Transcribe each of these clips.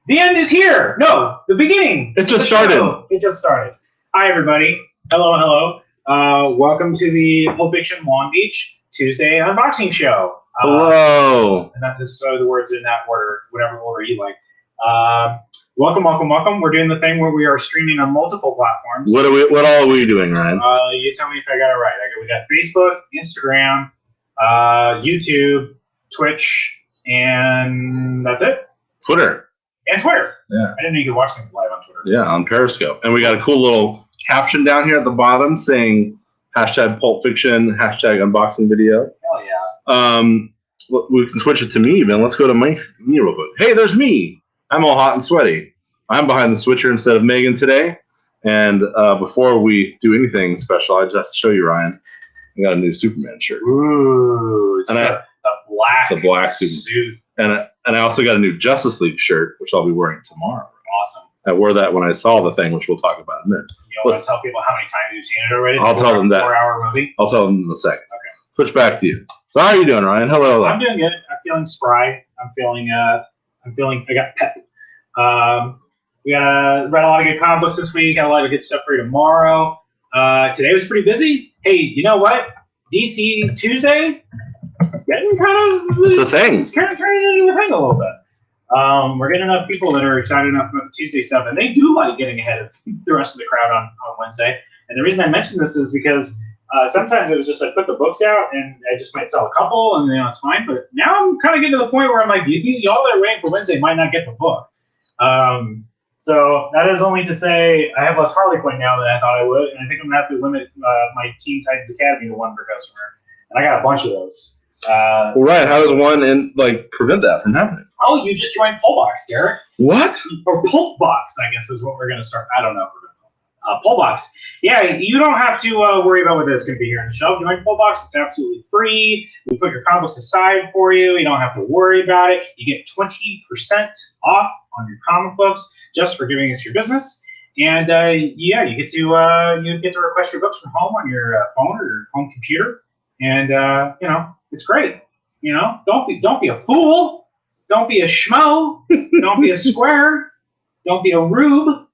The end is here. No, the beginning. It just started. It just started. Hi, everybody. Hello. Welcome to the Pulp Fiction Long Beach Tuesday unboxing show. Hello. Not necessarily the words in that order, whatever order you like. Welcome. We're doing the thing where we are streaming on multiple platforms. What all are we doing, Ryan? You tell me if I got it right. We got Facebook, Instagram, YouTube, Twitch, and that's it. Twitter. And Twitter. Yeah. I didn't know you could watch things live on Twitter. Yeah, on Periscope. And we got a cool little caption down here at the bottom saying hashtag Pulp Fiction, hashtag unboxing video. Hell yeah. We can switch it to me even. Let's go to me real quick. Hey, there's me. I'm all hot and sweaty. I'm behind the switcher instead of Megan today. And before we do anything special, I just have to show you, Ryan. I got a new Superman shirt. Ooh, it's the black suit. And I also got a new Justice League shirt, which I'll be wearing tomorrow. Awesome. I wore that when I saw the thing, which we'll talk about in a minute. You want to tell people how many times you've seen it already? I'll tell them that. 4-hour movie? I'll tell them in a second. Okay. Switch back to you. So how are you doing, Ryan? Hello. I'm doing good. I'm feeling spry. I got pep. We read a lot of good comic books this week. Got a lot of good stuff for you tomorrow. Today was pretty busy. Hey, you know what? DC Tuesday, getting kind of... It's a thing. It's kind of turning into a thing a little bit. We're getting enough people that are excited enough about the Tuesday stuff, and they do like getting ahead of the rest of the crowd on Wednesday. And the reason I mention this is because sometimes it was just I put the books out, and I just might sell a couple, and it's fine. But now I'm kind of getting to the point where I'm like, y'all that are waiting for Wednesday might not get the book. So that is only to say I have less Harley Quinn now than I thought I would, and I think I'm going to have to limit my Teen Titans Academy to one per customer. And I got a bunch of those. Well, Ryan, how does one prevent that from happening? Oh, you just joined Pulpbox, Garrett. What? Or Pulpbox, I guess is what we're going to start. I don't know if we're going to call it. Pulpbox. Yeah, you don't have to worry about whether it's going to be here on the shelf. You join Pulpbox, it's absolutely free. We put your comics aside for you. You don't have to worry about it. You get 20% off on your comic books just for giving us your business. And you get to request your books from home on your phone or your home computer. And it's great. Don't be a fool. Don't be a schmo. Don't be a square. Don't be a rube.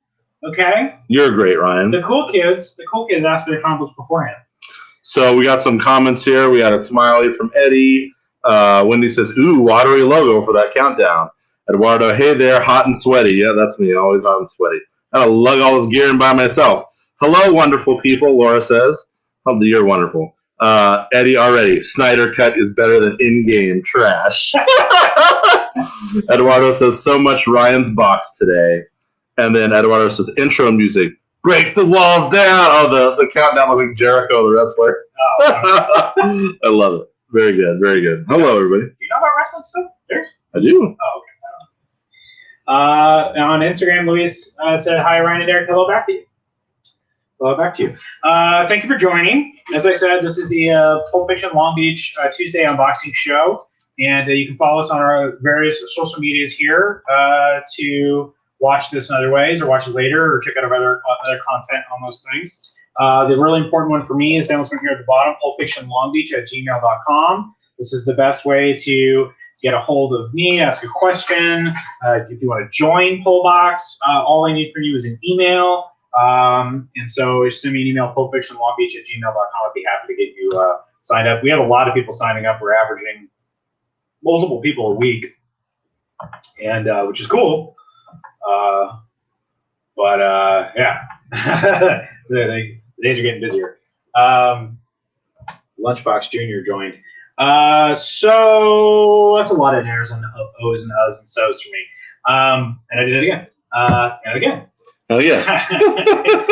Okay? You're great, Ryan. The cool kids ask for their comic books beforehand. So we got some comments here. We got a smiley from Eddie. Wendy says, ooh, watery logo for that countdown. Eduardo, hey there, hot and sweaty. Yeah, that's me, always hot and sweaty. I gotta lug all this gear in by myself. Hello, wonderful people, Laura says. Oh, you're wonderful. Eddie already. Snyder Cut is better than in-game trash. Eduardo says, so much Ryan's box today. And then Eduardo says, intro music. Break the walls down. Oh, the countdown like Jericho, the wrestler. Oh, I love it. Very good, very good. Hello, everybody. Do you know about wrestling stuff? There? I do. Oh, okay. On Instagram, Luis said, hi, Ryan and Derek. Hello back to you. Hello back to you. Thank you for joining. As I said, this is the Pulp Fiction Long Beach Tuesday unboxing show. And you can follow us on our various social medias here to watch this in other ways or watch it later or check out our other content on those things. The really important one for me is down this one here at the bottom, pulpfictionlongbeach@gmail.com. This is the best way to get a hold of me, ask a question. If you want to join Pulpbox, all I need from you is an email. And so just send me an email, pulpfictionlongbeach@gmail.com. I'd be happy to get you signed up. We have a lot of people signing up. We're averaging multiple people a week, and which is cool. Yeah, the days are getting busier. Lunchbox Jr. joined. So that's a lot of N's and O's and U's and so's for me. And I did it again. And again. Oh, yeah.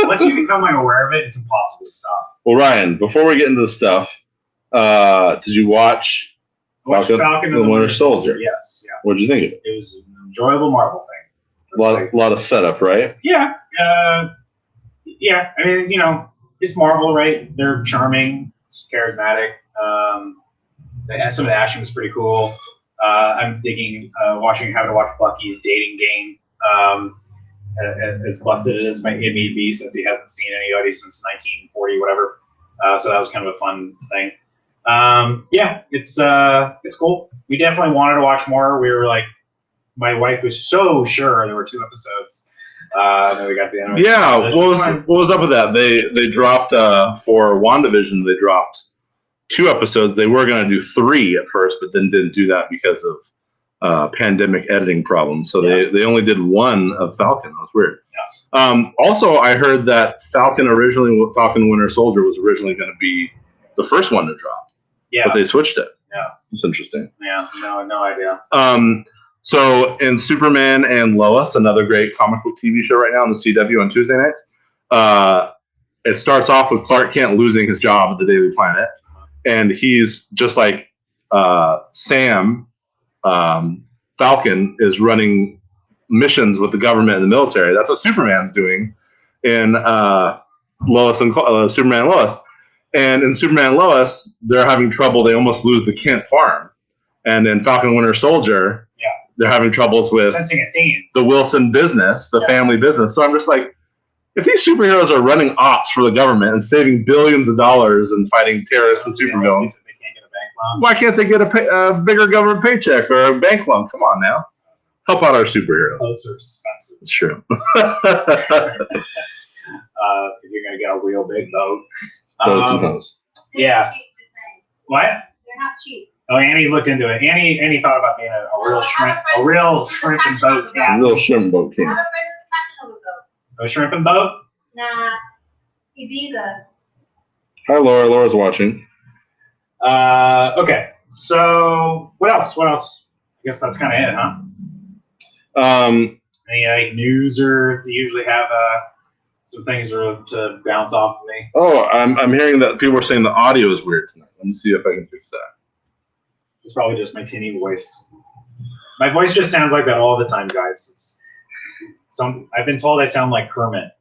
Once you become aware of it, it's impossible to stop. Well, Ryan, before we get into the stuff, did you watch Falcon and the Winter Soldier? Yes. Yeah. What did you think of it? It was an enjoyable Marvel thing. A lot of setup, right? Yeah. Yeah. I mean, it's Marvel, right? They're charming. It's charismatic. Some of the action was pretty cool. I'm digging having to watch Bucky's dating game. As busted as it may be, since he hasn't seen anybody since 1940, whatever. So that was kind of a fun thing. Yeah, it's cool. We definitely wanted to watch more. We were like, my wife was so sure there were 2 episodes. Then we got the end. Yeah, what was up with that? They dropped for WandaVision. They dropped 2 episodes. They were going to do 3 at first, but then didn't do that because of pandemic editing problems. So they only did 1 of Falcon. That was weird. Yeah. Also, I heard that Falcon Winter Soldier was originally going to be the first one to drop. Yeah, but they switched it. Yeah, it's interesting. Yeah, no idea. So in Superman and Lois, another great comic book TV show right now on the CW on Tuesday nights, it starts off with Clark Kent losing his job at the Daily Planet, and he's just like Sam. Falcon is running missions with the government and the military. That's what Superman's doing in Lois and Superman and Lois. And in Superman and Lois, they're having trouble. They almost lose the Kent farm. And in Falcon Winter Soldier, they're having troubles with the Wilson business, the family business. So I'm just like, if these superheroes are running ops for the government and saving billions of dollars and fighting terrorists and supervillains, why can't they get a bigger government paycheck or a bank loan? Come on now. Help out our superheroes. Boats are expensive. It's true. If you're going to get a real big boat. Boats and boats. Yeah. What? They're not cheap. Oh, Annie's looked into it. Annie thought about being a real shrimp and boat cat. A real shrimp boat king. I have a friend who's captain of a boat. A shrimp and boat? Nah, Ibiza. Hi, Laura. Laura's watching. Okay. So what else? I guess that's kind of it, huh? Any news, or you usually have some things to bounce off of me? Oh, I'm hearing that people are saying the audio is weird tonight. Let me see if I can fix that. It's probably just my tinny voice. My voice just sounds like that all the time, guys. I've been told I sound like Kermit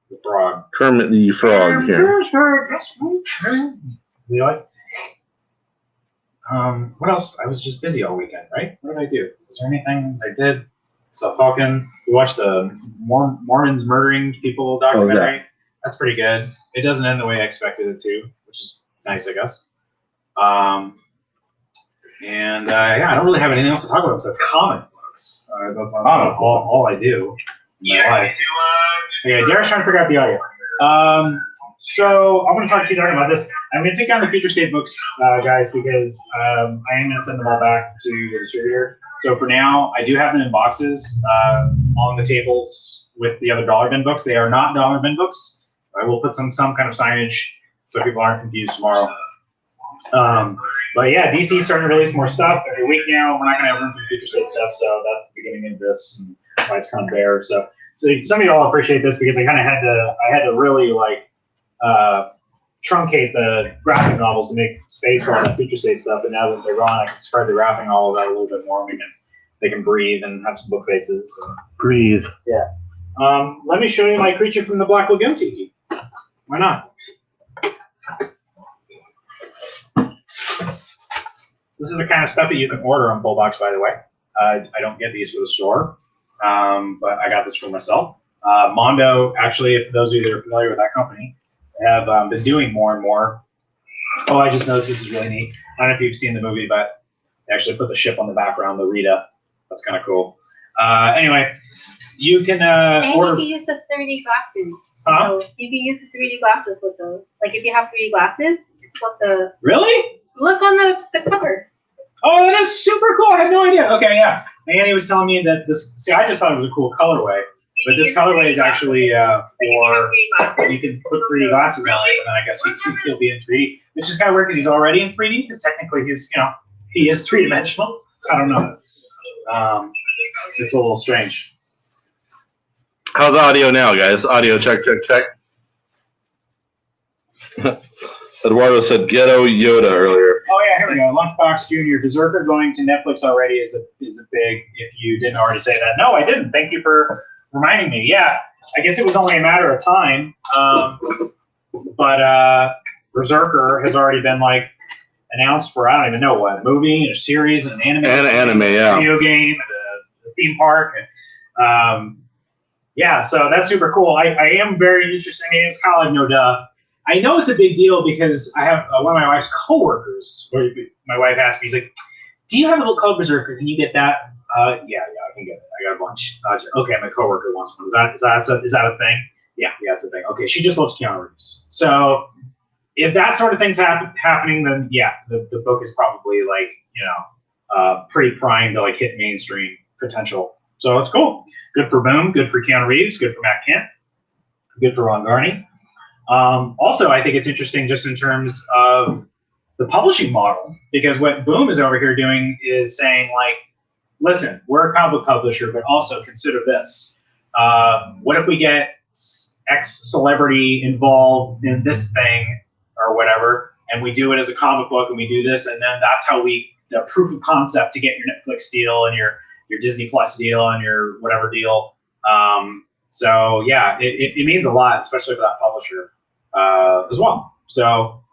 the Frog. Kermit the Frog here. You like? What else? I was just busy all weekend, right? What did I do? Was there anything I did? So Falcon. We watched the Mormons murdering people documentary. That's pretty good. It doesn't end the way I expected it to, which is nice, I guess. I don't really have anything else to talk about besides comic books. That's all I do in my life. Yeah, Derek's trying to figure out the audio. So I'm going to keep talking about this. I'm going to take down the Future State books, guys, because I am going to send them all back to the distributor. So for now, I do have them in boxes on the tables with the other dollar bin books. They are not dollar bin books. I will put some kind of signage so people aren't confused tomorrow. But yeah, DC's starting to release more stuff every week now. We're not going to have room for Future State stuff, so that's the beginning of this and why it's kind of bare. So some of y'all appreciate this because I kind of had to really truncate the graphic novels to make space for all that Future State stuff. And now that they're gone, I can spread the graphic all of that a little bit more. They can breathe and have some book faces. So. Breathe. Yeah. Let me show you my Creature from the Black Lagoon tiki. Why not? This is the kind of stuff that you can order on Bullbox, by the way. I don't get these for the store, but I got this for myself. Mondo, actually, if those of you that are familiar with that company, have been doing more and more. Oh, I just noticed this is really neat. I don't know if you've seen the movie, but they actually put the ship on the background, the Rita. That's kind of cool. Anyway, you can order. You can use the 3D glasses. Huh? So you can use the 3D glasses with those. Like if you have 3D glasses, it's supposed to. Really? Look on the cover. Oh, that is super cool. I had no idea. Okay, yeah. Annie was telling me that this. See, I just thought it was a cool colorway, but this colorway is actually for you can put 3D glasses on it, and then I guess he'll be in 3D, which is kind of weird because he's already in 3D. Because technically, he is 3-dimensional. I don't know. It's a little strange. How's the audio now, guys? Audio check. Eduardo said ghetto Yoda earlier. Oh yeah, here we go. Lunchbox Junior. Berserker going to Netflix already is a big. If you didn't already say that, no, I didn't. Thank you for reminding me. Yeah, I guess it was only a matter of time. But Berserker has already been announced for I don't even know what movie, and a series, and an anime, video game, and a theme park. And, yeah, so that's super cool. I am very interested. I mean, it's kind of no duh. I know it's a big deal because I have one of my wife's coworkers. Where my wife asked me, he's like, "Do you have a book called Berserker? Can you get that Yeah, I can get it. I got a bunch. Okay, my coworker wants one. Is that a thing? Yeah, it's a thing. Okay, she just loves Keanu Reeves. So if that sort of thing's happening, then yeah, the book is probably like, pretty primed to like hit mainstream potential. So it's cool. Good for Boom. Good for Keanu Reeves. Good for Matt Kent. Good for Ron Garney. Also, I think it's interesting just in terms of the publishing model, because what Boom is over here doing is saying, like, listen, we're a comic book publisher, but also consider this. What if we get X celebrity involved in this thing or whatever, and we do it as a comic book, and we do this, and then that's how the proof of concept to get your Netflix deal and your Disney Plus deal and your whatever deal. So yeah, it means a lot, especially for that publisher as well. So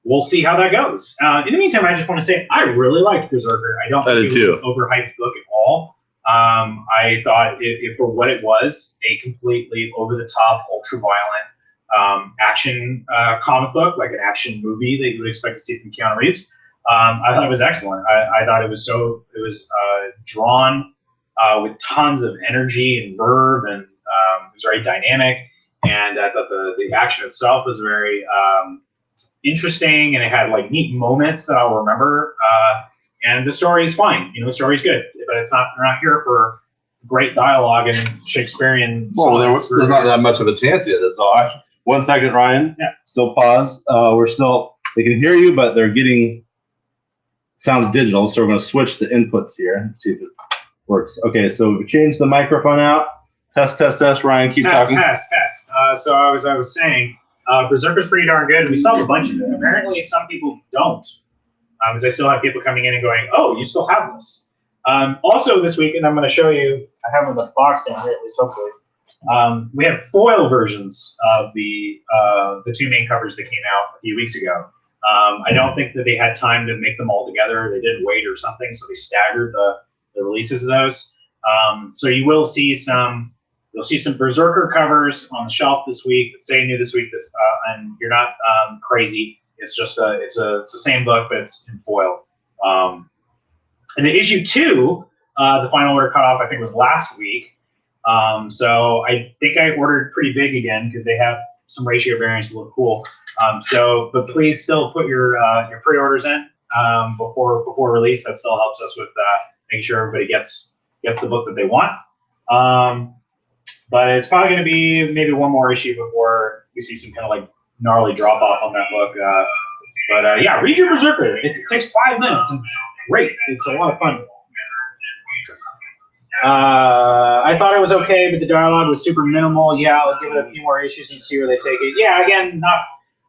we'll see how that goes. In the meantime, I just want to say I really liked Berserker. I don't think it was an overhyped book at all. I thought it for what it was, a completely over-the-top, ultra-violent action comic book, like an action movie that you would expect to see from Keanu Reeves. I thought it was excellent. I thought it was drawn with tons of energy and verve, and it was very dynamic. And I thought the action itself was very interesting, and it had like neat moments that I'll remember. And the story is fine. The story's good, but we're not here for great dialogue and Shakespearean. Well, there's not that much of a chance yet. That's all. 1 second, Ryan. Yeah. Still pause. They can hear you, but they're getting sound digital. So we're going to switch the inputs here and see if it works. Okay, so we changed the microphone out. Test. Ryan, keep talking. Test. So I was saying, Berserker's pretty darn good. We still have a bunch of it. Apparently, some people don't, because I still have people coming in and going, "Oh, you still have this." Also, this week, and I'm going to show you. I have in the box down here, at least hopefully. We have foil versions of the 2 main covers that came out a few weeks ago. I don't think that they had time to make them all together. They didn't wait or something, so they staggered the releases of those. So you will see some. You'll see some Berserker covers on the shelf this week that say new this week. And you're not crazy. It's just it's the same book, but it's in foil. And the issue 2, the final order cutoff, I think was last week. So I think I ordered pretty big again because they have some ratio variants that look cool. But please still put your pre-orders in before release. That still helps us with making sure everybody gets the book that they want. But it's probably going to be maybe one more issue before we see some kind of like gnarly drop off on that book. But yeah, read your Berserker. It takes 5 minutes and it's great. It's a lot of fun. I thought it was okay, but the dialogue was super minimal. Yeah, I'll give it a few more issues and see where they take it. Yeah, again,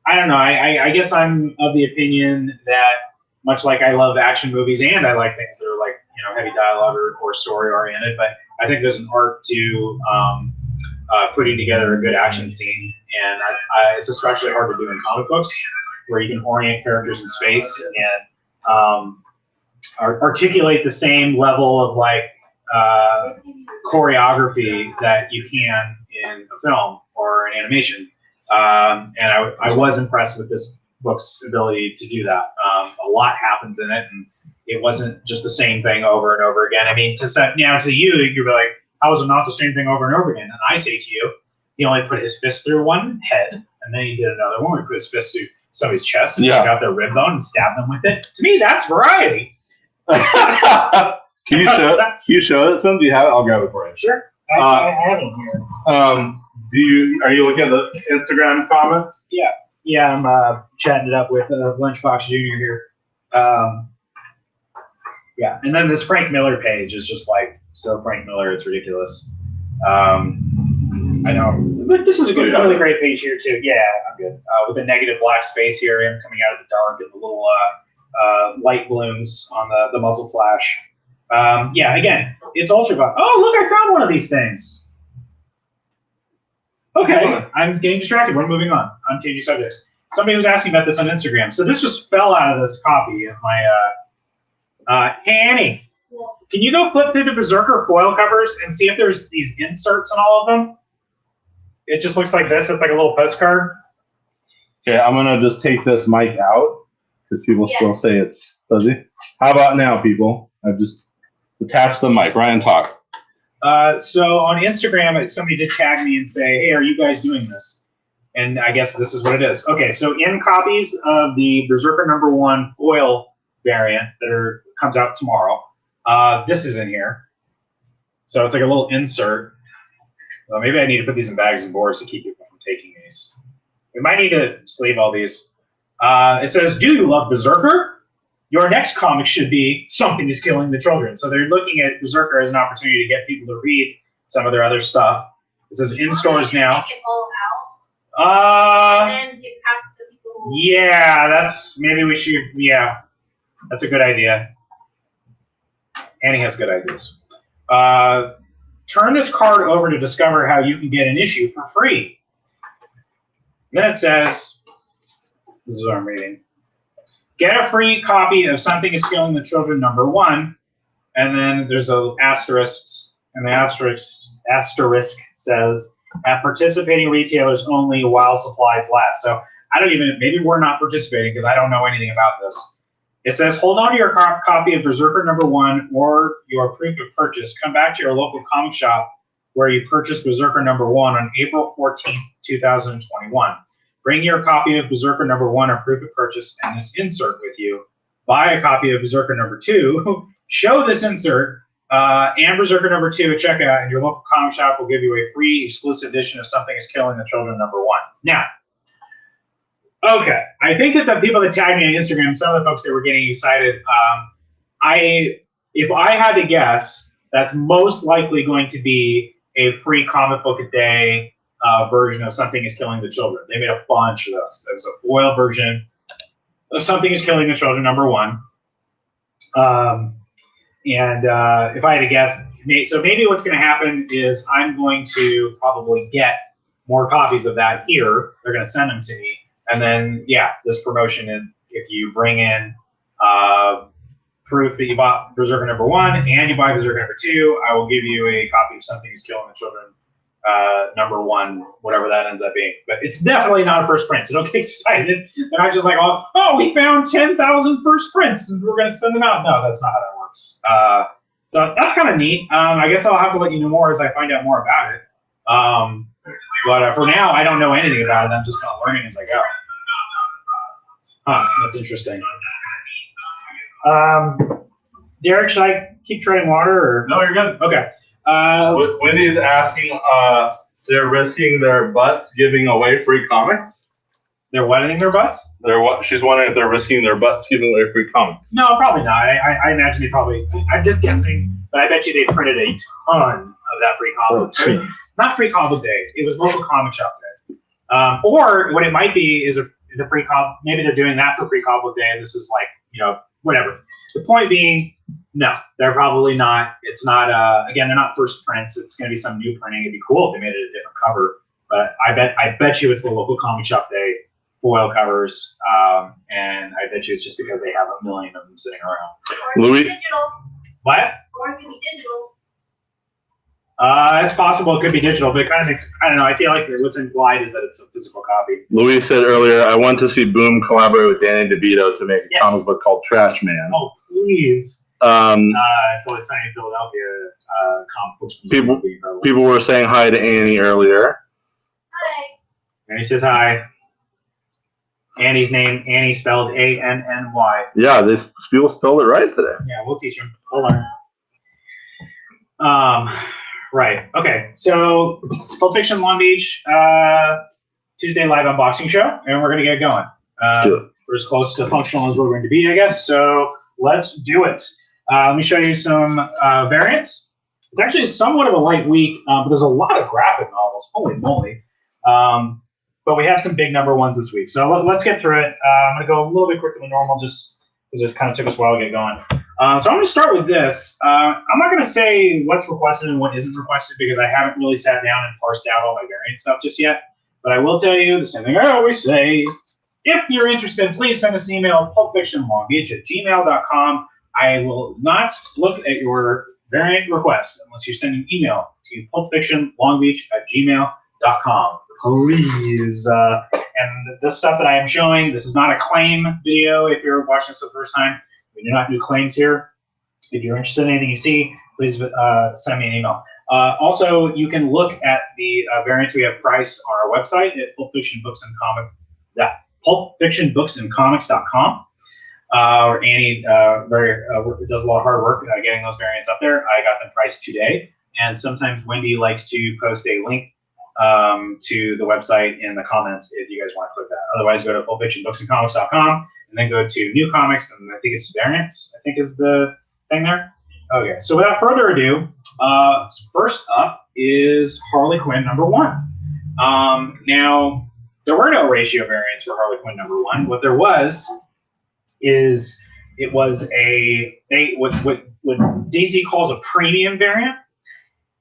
I don't know. I guess I'm of the opinion that much like I love action movies and I like things that are like, heavy dialogue or story oriented, but I think there's an art to putting together a good action scene, and it's especially hard to do in comic books, where you can orient characters in space and articulate the same level of like choreography that you can in a film or an animation. And I was impressed with this book's ability to do that. A lot happens in it, and it wasn't just the same thing over and over again. I mean, to you, you'd be like, how is it not the same thing over and over again? And I say to you, he only put his fist through one head, and then he did another one where he put his fist through somebody's chest and took out their rib bone and stabbed them with it. To me, that's variety. Can you show it? Do you have it? I'll grab it for you. Sure. I have it here. Are you looking at the Instagram comments? Yeah, I'm chatting it up with Lunchbox Jr. here. Yeah, and then this Frank Miller page is just like so Frank Miller, it's ridiculous. I know, but this is a really great page here too. Yeah, I'm good. With a negative black space here, him coming out of the dark and the little light blooms on the muzzle flash. Yeah, again, it's ultra violent. Oh, look, I found one of these things. Okay, I'm getting distracted. We're moving on. I'm changing subjects. Somebody was asking about this on Instagram. So this just fell out of this copy of my. Hey, Annie, can you go flip through the Berserker foil covers and see if there's these inserts in all of them? It just looks like this. It's like a little postcard. Okay, I'm going to just take this mic out because people still say it's fuzzy. How about now, people? I've just Attach the mic. Ryan, talk. So on Instagram, somebody did tag me and say, "Hey, are you guys doing this?" And I guess this is what it is. Okay, so in copies of the Berserker #1 foil variant that comes out tomorrow, this is in here. So it's like a little insert. Well, maybe I need to put these in bags and boards to keep people from taking these. We might need to sleeve all these. It says, "Do you love Berserker? Your next comic should be Something is Killing the Children." So they're looking at Berserker as an opportunity to get people to read some of their other stuff. It says in stores now. Take it all out. And then give past the people. Yeah, maybe we should. Yeah, that's a good idea. Annie has good ideas. Turn this card over to discover how you can get an issue for free. Then it says, this is what I'm reading. Get a free copy of Something is Killing the Children #1, and then there's a asterisk, and the asterisk says, at participating retailers only while supplies last. So I don't even, maybe we're not participating because I don't know anything about this. It says, hold on to your copy of Berserker #1 or your proof of purchase. Come back to your local comic shop where you purchased Berserker #1 on April 14th, 2021. Bring your copy of Berserker #1 or proof of purchase and this insert with you. Buy a copy of Berserker #2. Show this insert and Berserker #2 at checkout, and your local comic shop will give you a free exclusive edition of Something is Killing the Children #1. Now, okay, I think that the people that tagged me on Instagram, some of the folks that were getting excited, if I had to guess, that's most likely going to be a free comic book a day version of Something is Killing the Children. They made a bunch of those. There was a foil version of Something is Killing the Children #1. If I had to guess, so maybe what's going to happen is I'm going to probably get more copies of that here. They're going to send them to me. And then, yeah, this promotion, and if you bring in proof that you bought Berserker #1 and you buy Berserker #2, I will give you a copy of Something is Killing the Children #1, whatever that ends up being. But it's definitely not a first print, so don't get excited. And I'm just like, oh, we found 10,000 first prints and we're going to send them out. No, that's not how that works. So that's kind of neat. I guess I'll have to let you know more as I find out more about it. But for now, I don't know anything about it. I'm just kind of learning as I go. Huh, that's interesting. Derek, should I keep treading water? Or? No, you're good. Okay. Wendy's asking, they're risking their butts giving away free comics? They're wetting their butts? She's wondering if they're risking their butts giving away free comics. No, probably not. I imagine they probably, I'm just guessing, but I bet you they printed a ton of that free comic book. Not free comic book day. It was local comic shop day. Or what it might be is the free comic, maybe they're doing that for free comic book day, and this is like, whatever. The point being, no, they're probably not. It's not, again, they're not first prints. It's going to be some new printing. It'd be cool if they made it a different cover. But I bet you it's the local comic shop day foil covers. And I bet you it's just because they have a million of them sitting around. Or Louis? digital. What? Or it could be digital. It's possible it could be digital, but it kind of makes, I don't know, I feel like what's implied is that it's a physical copy. Louis said earlier, I want to see Boom collaborate with Danny DeVito to make a comic book called Trash Man. Oh, please. It's Always Sunny in Philadelphia comic book. People were saying hi to Annie earlier. Hi. Annie says hi. Annie's name, Annie spelled A-N-N-Y. Yeah, people spelled it right today. Yeah, we'll teach them. We'll learn. Right. Okay. So, Pulp Fiction Long Beach, Tuesday live unboxing show, and we're going to get going. We're as close to functional as we're going to be, I guess. So, let's do it. Let me show you some variants. It's actually somewhat of a light week, but there's a lot of graphic novels. Holy moly. But we have some big #1s this week. So, let's get through it. I'm going to go a little bit quicker than normal just because it kind of took us a while to get going. So I'm going to start with this. I'm not going to say what's requested and what isn't requested because I haven't really sat down and parsed out all my variant stuff just yet. But I will tell you the same thing I always say. If you're interested, please send us an email, pulpfictionlongbeach@gmail.com. I will not look at your variant request unless you send an email to pulpfictionlongbeach@gmail.com. Please. And the stuff that I am showing, this is not a claim video if you're watching this for the first time. We do not do claims here. If you're interested in anything you see, please send me an email. Also, you can look at the variants we have priced on our website at pulpfictionbooksandcomics.com. Annie does a lot of hard work getting those variants up there. I got them priced today, and sometimes Wendy likes to post a link to the website in the comments if you guys want to click that. Otherwise, go to pulpfictionbooksandcomics.com and then go to new comics, and I think it's variants, I think is the thing there. Okay, so without further ado, first up is Harley Quinn #1. Now, there were no ratio variants for Harley Quinn #1. What there was is it was what DC calls a premium variant,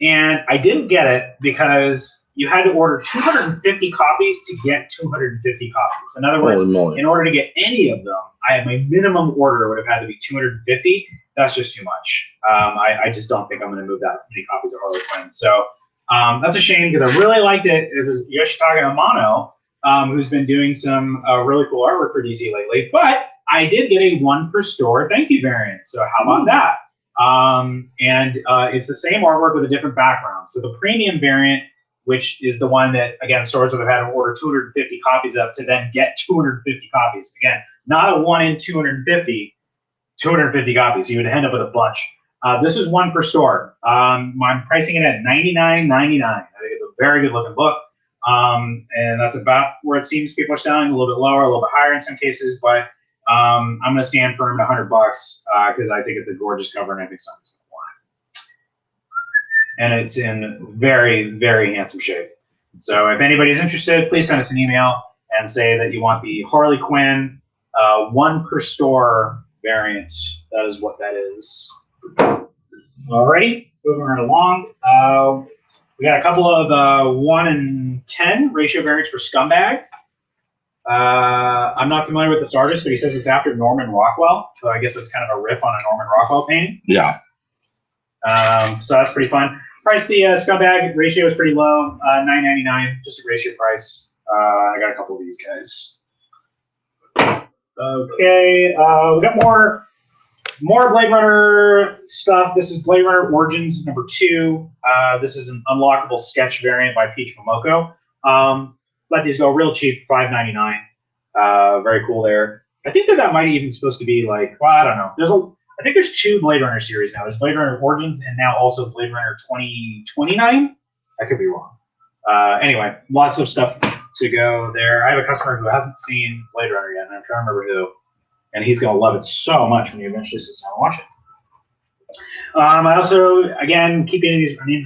and I didn't get it because you had to order 250 copies to get 250 copies. In other words, in order to get any of them, my minimum order would have had to be 250. That's just too much. I just don't think I'm going to move that many copies of Harley Quinn. So that's a shame because I really liked it. This is Yoshitaka Amano, who's been doing some really cool artwork for DC lately. But I did get a 1 per store thank you variant. So how about that? It's the same artwork with a different background. So the premium variant, which is the one that, again, stores would have had to order 250 copies of to then get 250 copies. Again, not a 1 in 250, 250 copies. You would end up with a bunch. This is 1 per store. I'm pricing it at $99.99. I think it's a very good looking book. And that's about where it seems people are selling, a little bit lower, a little bit higher in some cases, but I'm going to stand firm at $100 because I think it's a gorgeous cover and I think someone's going to want it. And it's in very, very handsome shape. So if anybody's interested, please send us an email and say that you want the Harley Quinn 1 per store variant. That is what that is. Alrighty, moving right along. We got a couple of 1 in 10 ratio variants for Scumbag. I'm not familiar with this artist, but he says it's after Norman Rockwell, so I guess it's kind of a riff on a Norman Rockwell painting. Yeah. So that's pretty fun. Price the Scumbag ratio is pretty low, $9.99, just a ratio price. I got a couple of these guys. Okay, we got more Blade Runner stuff. This is Blade Runner Origins #2. This is an unlockable sketch variant by Peach Momoko. Let these go real cheap, $5.99. Very cool there. I think that might even supposed to be like, well, I don't know. I think there's 2 Blade Runner series now. There's Blade Runner Origins and now also Blade Runner 2029. I could be wrong. Anyway, lots of stuff to go there. I have a customer who hasn't seen Blade Runner yet, and I'm trying to remember who. And he's going to love it so much when he eventually sits down and watch it. I also, again, keep getting these. I mean,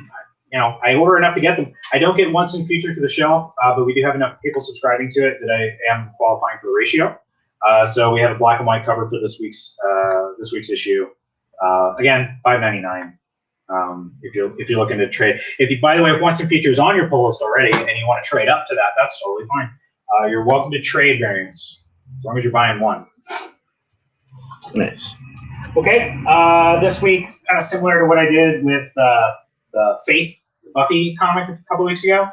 I order enough to get them. I don't get once in future to the shelf, but we do have enough people subscribing to it that I am qualifying for the ratio. So we have a black and white cover for this week's issue. Again, $5.99. If you're looking to trade. By the way, if once in future is on your pull list already and you want to trade up to that, that's totally fine. You're welcome to trade variants as long as you're buying one. Nice. Okay, this week, kind of similar to what I did with the Faith Buffy comic a couple weeks ago.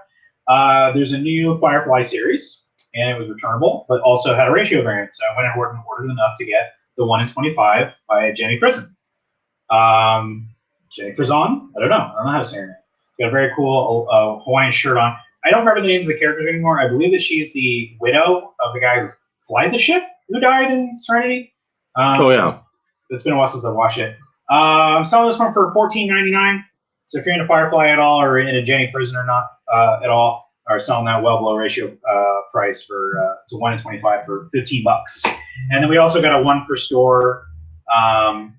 There's a new Firefly series, and it was returnable, but also had a ratio variant. So I went and ordered enough to get the 1 in 25 by Jenny Frison. Jenny Frison? I don't know how to say her name. Got a very cool Hawaiian shirt on. I don't remember the names of the characters anymore. I believe that she's the widow of the guy who flied the ship who died in Serenity. Oh, yeah. It's been a while since I've watched it. I'm selling this one for $14.99. So if you're into Firefly at all or into Jenny Frison or not at all, are selling that well below ratio price for it's a 1 in 25 for $15. And then we also got a 1 per store. I'm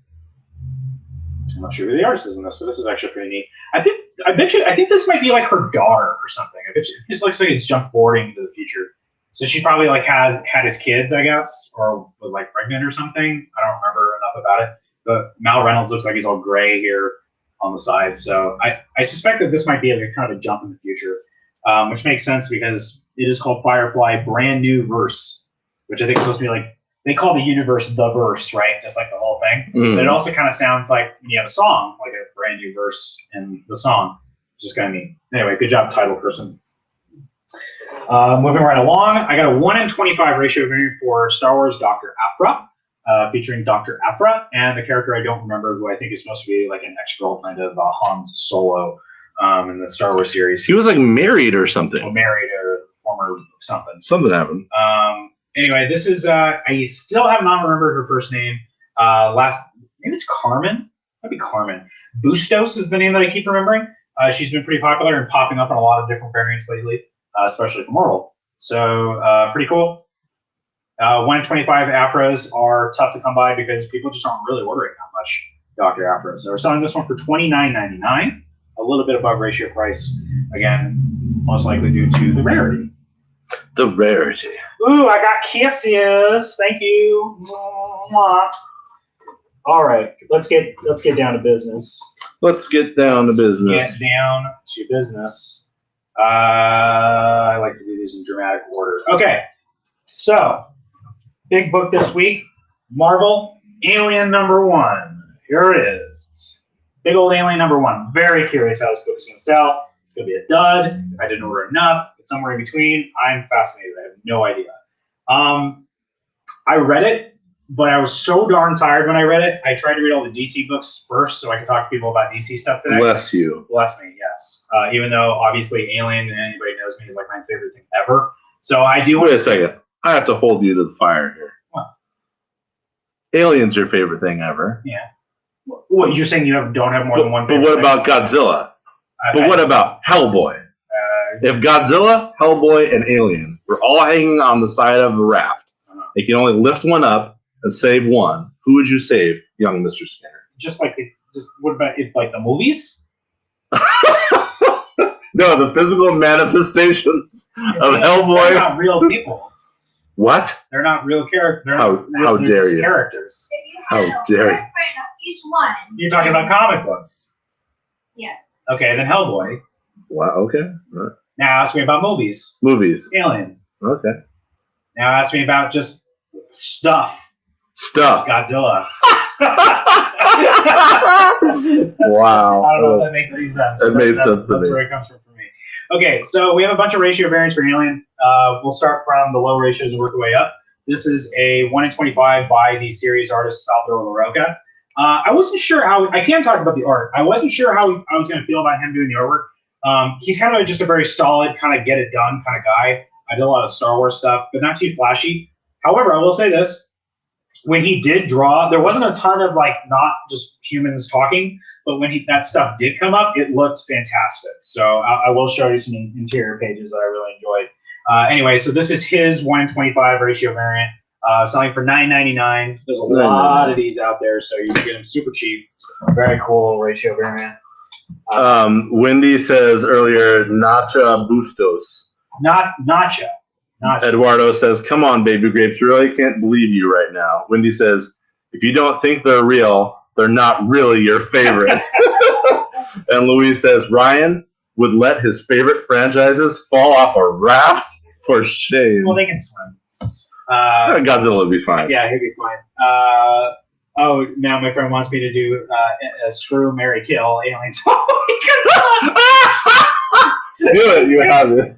not sure who the artist is in this, but this is actually pretty neat. I think this might be like her daughter or something. This looks like it's jump forwarding into the future. So she probably like had his kids, I guess, or was like pregnant or something. I don't remember enough about it. But Mal Reynolds looks like he's all gray here on the side. So I suspect that this might be like a kind of a jump in the future, which makes sense because it is called Firefly Brand New Verse, which I think is supposed to be like, they call the universe the verse, right? Just like the whole thing. Mm. But it also kind of sounds like when you have a song, like a brand new verse in the song, which is kind of neat. Anyway, good job, title person. Moving right along, I got a 1 in 25 ratio variant for Star Wars Dr. Aphra. featuring Dr. Aphra and the character I don't remember, who I think is supposed to be like an ex-girlfriend of Han Solo in the Star Wars series. He was like married or something. Or married or former something. Something happened. Anyway, this is I still have not remembered her first name. Maybe it's Carmen. Might be Carmen. Bustos is the name that I keep remembering. She's been pretty popular and popping up in a lot of different variants lately, especially for Marvel. So pretty cool. 1 in 25 Afros are tough to come by because people just aren't really ordering that much Dr. Afros. So we're selling this one for $29.99, a little bit above ratio price. Again, most likely due to the rarity. The rarity. Ooh, I got kisses. Thank you. Mwah. All right, let's get down to business. Let's get down to business. Get down to business. I like to do these in dramatic order. Okay, so big book this week, Marvel Alien #1. Here it is. Big old Alien #1. Very curious how this book is going to sell. It's going to be a dud. If I didn't order enough, it's somewhere in between. I'm fascinated. I have no idea. I read it, but I was so darn tired when I read it. I tried to read all the DC books first so I could talk to people about DC stuff today. Bless you. Bless me, yes. Even though, obviously, Alien, and anybody knows me, is like my favorite thing ever. So I do want Wait a second. I have to hold you to the fire here. What? Alien's your favorite thing ever. Yeah. What, you're saying you don't have more than one But favorite what thing? about Godzilla? But what about Hellboy? If Godzilla, Hellboy, and Alien were all hanging on the side of a raft, they can only lift one up and save one, who would you save, young Mr. Skinner? What about it, like the movies? No, the physical manifestations of They're Hellboy. not real people. What? They're not real characters. How they're dare just you. Characters. If you How had a dare you. different of each one. You're talking about comic books. Yes. Okay, then Hellboy. Wow, okay. All right. Now ask me about movies. Movies. Alien. Okay. Now ask me about just stuff. Stuff. Godzilla. Wow. I don't know if that makes any sense. It made sense to That's me. where it comes from for me. Okay, so we have a bunch of ratio variants for Alien. We'll start from the low ratios and work our way up. This is a 1 in 25 by the series artist Salvador Larroca. I wasn't sure how, I can talk about the art. I wasn't sure how I was going to feel about him doing the artwork. He's kind of just a very solid, kind of get it done kind of guy. I did a lot of Star Wars stuff, but not too flashy. However, I will say this. When he did draw, there wasn't a ton of like not just humans talking, but when that stuff did come up, it looked fantastic. So I will show you some interior pages that I really enjoyed. Anyway, so this is his 1 in 25 ratio variant, selling for $9.99. There's a lot of these out there, so you can get them super cheap. Very cool ratio variant. Wendy says earlier, Nacha Bustos. Not Nacha. Eduardo says, come on, baby grapes. Really can't believe you right now. Wendy says, if you don't think they're real, they're not really your favorite. And Louise says, Ryan would let his favorite franchises fall off a raft? For shame. Well, they can swim. Godzilla would be fine. Yeah, he'd be fine. Oh, now my friend wants me to do a screw, marry, kill aliens. Do it. You have it.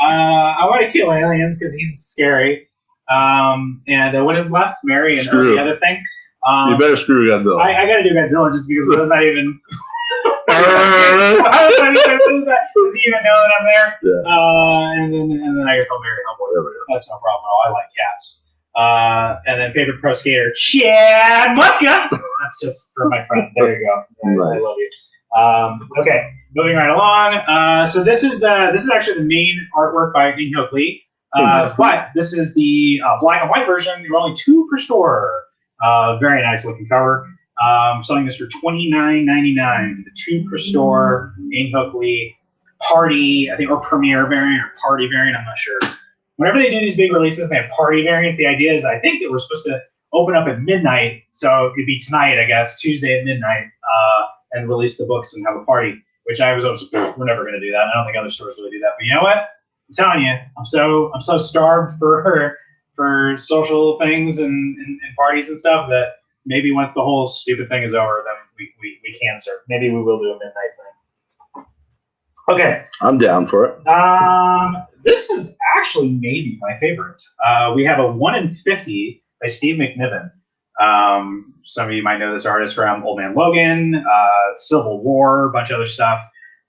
I want to kill aliens because he's scary. And what is left? Marry and Screw. the other thing. You better screw Godzilla. I got to do Godzilla just because what does that even? Does he even know that I'm there? Yeah. And then I guess I'll marry Hellboy. There we go. That's no problem at all. I like cats. And then favorite pro skater, Chad Muska. That's just for my friend. There you go. I Nice. love you. Okay, moving right along. So this is actually the main artwork by In-Hyuk Lee. But this is the black and white version. They're only 2 per store. Very nice looking cover. Selling this for $29.99. The 2 per store. In-Hyuk Lee party, I think, or premiere variant or party variant. I'm not sure. Whenever they do these big releases, they have party variants. The idea is, I think that we're supposed to open up at midnight, so it'd be tonight, I guess, Tuesday at midnight, and release the books and have a party. Which I was always, we're never going to do that. I don't think other stores really do that. But you know what? I'm telling you, I'm so starved for social things and parties and stuff that maybe once the whole stupid thing is over, then we can serve. Maybe we will do a midnight thing. Okay. I'm down for it. This is actually maybe my favorite. We have a 1 in 50 by Steve McNiven. Some of you might know this artist from Old Man Logan, Civil War, a bunch of other stuff.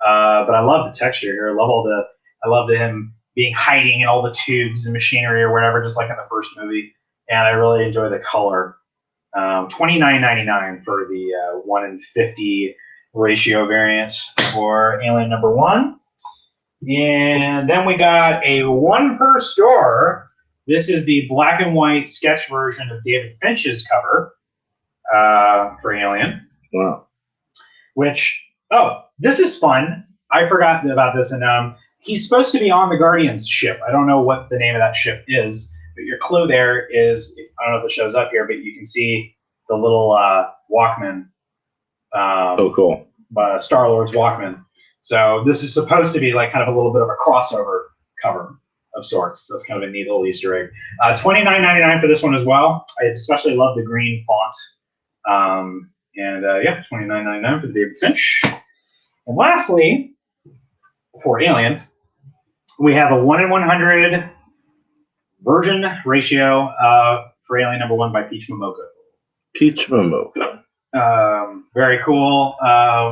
But I love the texture here. I love him being hiding in all the tubes and machinery or whatever, just like in the first movie. And I really enjoy the color. $29.99 for the 1 in 50 ratio variant for Alien #1. And then we got a 1 per store. This is the black and white sketch version of David Finch's cover for Alien. Wow. Which, this is fun. I forgot about this. And he's supposed to be on the Guardians ship. I don't know what the name of that ship is, but your clue there is, I don't know if it shows up here, but you can see the little Walkman. Cool. Star-Lord's Walkman. So this is supposed to be like kind of a little bit of a crossover cover of sorts. That's kind of a neat little Easter egg. $29.99 for this one as well. I especially love the green font. $29.99 for the David Finch. And lastly, for Alien, we have a 1 in 100 virgin ratio for Alien #1 by Peach Momoko. Peach Momoko. Very cool.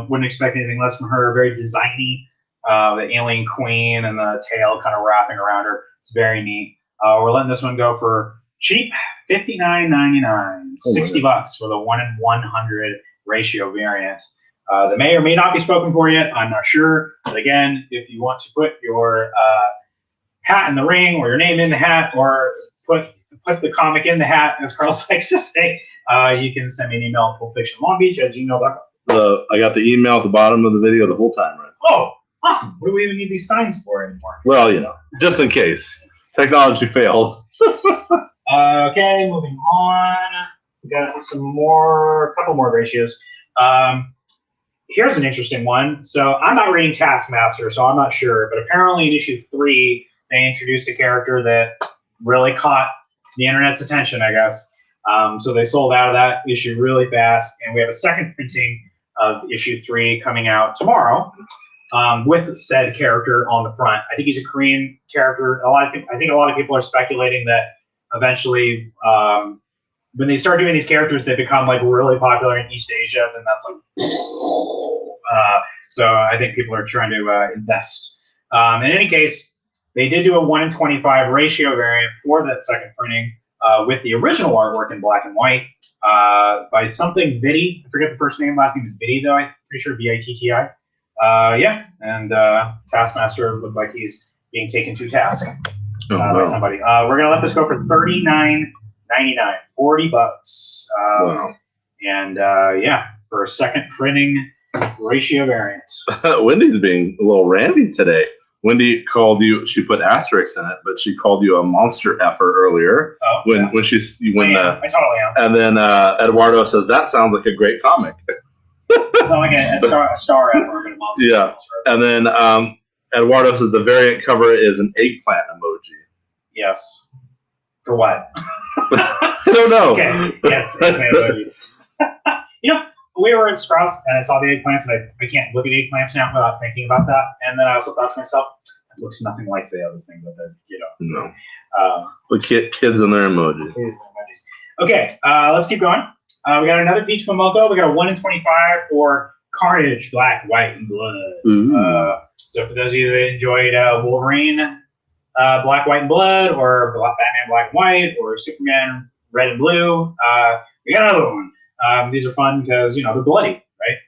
Wouldn't expect anything less from her. Very designy. The alien queen and the tail kind of wrapping around her. It's very neat. We're letting this one go for cheap, $59.99. $60 for the 1 in 100 ratio variant. That may or may not be spoken for yet. I'm not sure. But again, if you want to put your hat in the ring or your name in the hat or put the comic in the hat, as Carlos likes to say, you can send me an email at pulpfictionlongbeach@gmail.com. I got the email at the bottom of the video the whole time, right? Oh, awesome. What do we even need these signs for anymore? Well, just in case technology fails. Okay, moving on. We got a couple more ratios. Here's an interesting one. So I'm not reading Taskmaster, so I'm not sure. But apparently in issue 3, they introduced a character that really caught the internet's attention, I guess. So they sold out of that issue really fast. And we have a second printing of issue 3 coming out tomorrow with said character on the front. I think he's a Korean character. I think a lot of people are speculating that eventually when they start doing these characters, they become like really popular in East Asia. Then that's like, so I think people are trying to invest. In any case, they did do a 1 in 25 ratio variant for that second printing with the original artwork in black and white by something Vitti. I forget the first name. Last name is Vitti, though. I'm pretty sure Vitti. And Taskmaster looked like he's being taken to task by somebody. We're gonna let this go for $39.99, $40. Wow. And for a second printing ratio variant. Wendy's being a little randy today. Wendy called you. She put asterisks in it, but she called you a monster effer earlier. Oh, when I totally am. And then Eduardo says that sounds like a great comic. It's not like a star effer, but a monster. Yeah. And then Eduardo says the variant cover is an eggplant emoji. Yes. For what? I don't know. Okay. Yes. Eggplant emojis. We were in Sprouts and I saw the eggplants, and I can't look at eggplants now without thinking about that. And then I also thought to myself, it looks nothing like the other thing that No. But kids and their emojis. Okay, let's keep going. We got another Peach Momoko. We got a 1 in 25 for Carnage, Black, White, and Blood. So for those of you that enjoyed Wolverine, Black, White, and Blood, or Batman, Black and White, or Superman, Red and Blue, we got another one. These are fun because, they're bloody, right?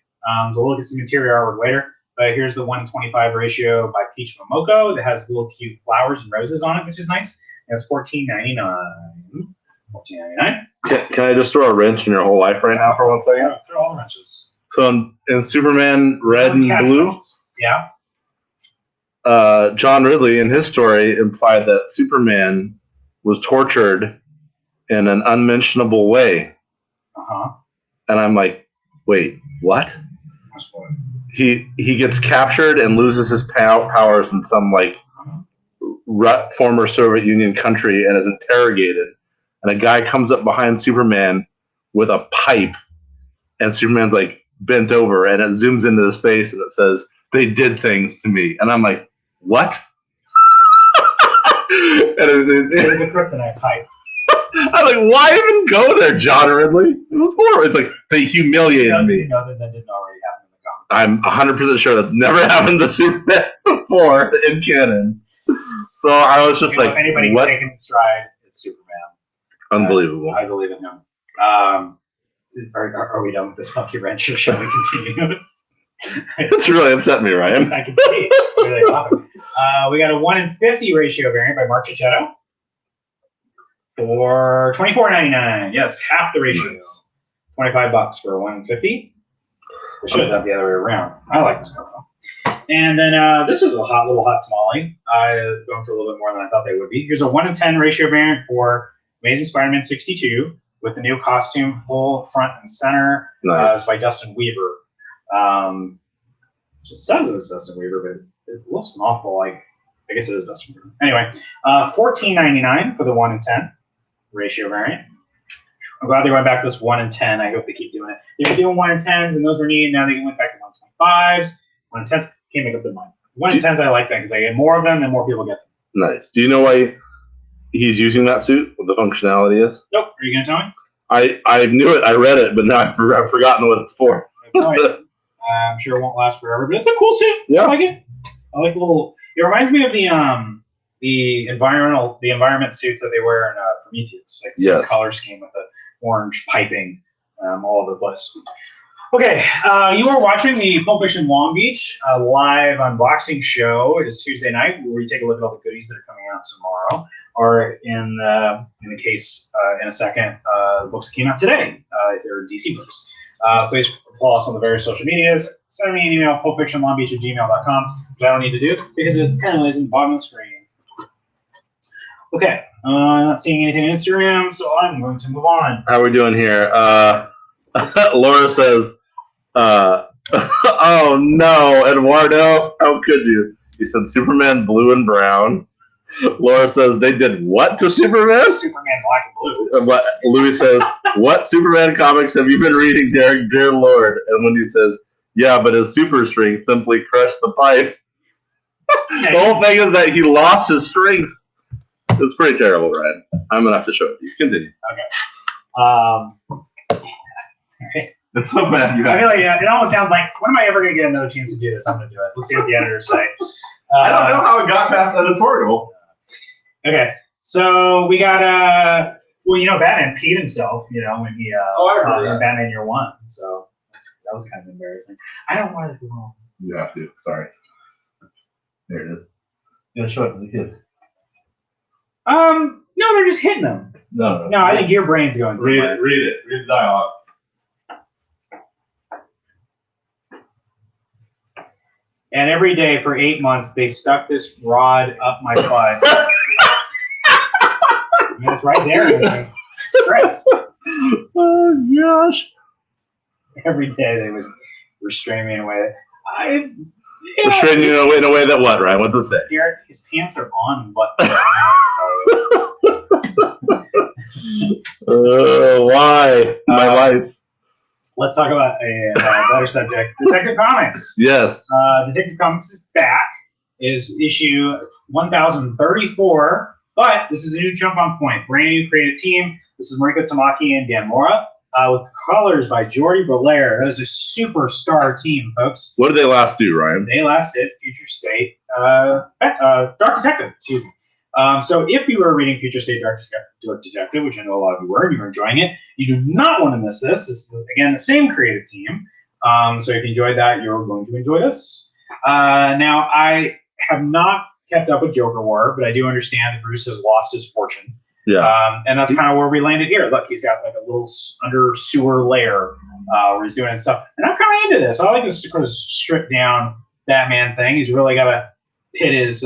So we'll look at some interior artwork later. But here's the 1 in 25 ratio by Peach Momoko that has little cute flowers and roses on it, which is nice. And it's $14.99. $14.99. Can I just throw a wrench in your whole life right now for 1 second? Yeah, throw all the wrenches. So in Superman Red and Blue, Wrenches. Yeah. John Ridley in his story implied that Superman was tortured in an unmentionable way. Uh-huh. And I'm like, wait, what? He gets captured and loses his powers in some former Soviet Union country and is interrogated. And a guy comes up behind Superman with a pipe, and Superman's like bent over, and it zooms into his face and it says, "They did things to me." And I'm like, what? It was a kryptonite pipe. I'm like, why even go there, John Ridley? It was horrible. It's like, they humiliated me. Other than didn't already happen in the comics. I'm 100% sure that's never happened to Superman before in canon. So I was just like, if anybody what? can take him in stride, it's Superman. Unbelievable. I believe in him. Are we done with this monkey wrench, or shall we continue? It's really upset me, Ryan. I can see it. Really love it. We got a 1 in 50 ratio variant by Mark Cicchetto for $24.99. Yes, half the ratio. Nice. $25 for a 1 in 50. We should have done the other way around. I like this profile. And then this was a little hot tamale. Going for a little bit more than I thought they would be. Here's a 1 in 10 ratio variant for Amazing Spider-Man 62 with the new costume, full front and center. Nice. It's by Dustin Weaver. It says it was Dustin Weaver, but it looks an awful like. I guess it is Dustin Weaver. Anyway, $14.99 for the 1 in 10 ratio variant. I'm glad they went back to this 1 in 10. I hope they keep doing it. They were doing 1 in 10s, and those were neat. Now they went back to 125s, 1 in 10s. Can't make up their mind. 1 in 10s, I like that because I get more of them, and more people get them. Nice. Do you know why he's using that suit? What the functionality is? Nope. Are you going to tell me? I knew it. I read it, but now I've forgotten what it's for. I'm sure it won't last forever, but it's a cool suit. Yeah. I like it. I like the little. It reminds me of the environment suits that they wear in Prometheus, like the same color scheme with the orange piping all over the place. Okay, you are watching the Pulp Fiction Long Beach live unboxing show. It is Tuesday night, where we take a look at all the goodies that are coming out tomorrow, or in the case in a second, books that came out today. If they're DC books. Please follow us on the various social medias. Send me an email, pulpfictionlongbeach@gmail.com, which I don't need to do because it apparently is in the bottom of the screen. Okay, not seeing anything on Instagram, so I'm going to move on. How are we doing here? Laura says, oh no, Eduardo, how could you? He said Superman blue and brown. Laura says, they did what to Superman? Superman black and blue. But Louis says, what Superman comics have you been reading, dear Lord? And Wendy says, yeah, but his super strength simply crushed the pipe. The whole thing is that he lost his strength. It's pretty terrible, Ryan. I'm going to have to show it to you. Continue. Okay. It's so bad. I feel like it almost sounds like, when am I ever going to get another chance to do this? I'm going to do it. Let's see what the editors say. I don't know how it got past editorial. Okay, so we got well, you know, Batman peed himself, you know, when he I remember that. Batman Year One, so that was kind of embarrassing. I don't want to do wrong. You have to. Sorry. There it is. You gotta show it to the kids. No, they're just hitting them. No. No, I think your brain's going somewhere. Read it. Read the dialogue. And every day for 8 months, they stuck this rod up my butt. I mean, it's right there. Script. Oh gosh. Every day they would restrain me in a way. Restrain you in a way that what, Ryan? What's it say? Garrett, his pants are on, but why? My life. let's talk about a better subject. Detective Comics. Yes. Detective Comics is back. It is issue 1034, but this is a new jump on point. Brand new creative team. This is Mariko Tamaki and Dan Mora, with colors by Jordi Belair. That is a superstar team, folks. What did they last do, Ryan? They last did Future State, Dark Detective, excuse me. So if you were reading Future State Dark Detective, which I know a lot of you were, and you were enjoying it, you do not want to miss this. This is, again, the same creative team. So if you enjoyed that, you're going to enjoy this. Now, I have not kept up with Joker War, but I do understand that Bruce has lost his fortune. Yeah. And that's kind of where we landed here. Look, he's got like a little under sewer lair where he's doing stuff. And I'm kind of into this. I like this sort of stripped down Batman thing. He's really got to pit his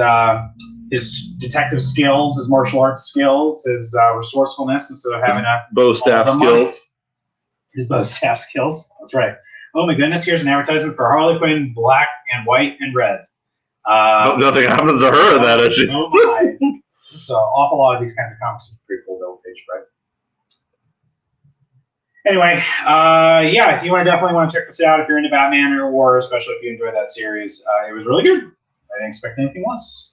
detective skills, his martial arts skills, his resourcefulness instead of having a bow staff skills. His bow staff skills. That's right. Oh my goodness! Here's an advertisement for Harley Quinn, black and white and red. Nothing happens to her in that issue. Oh my! So awful lot of these kinds of comics are pretty cool double page, right? Anyway, yeah, if you definitely want to check this out, if you're into Batman or War, especially if you enjoyed that series, it was really good. I didn't expect anything less.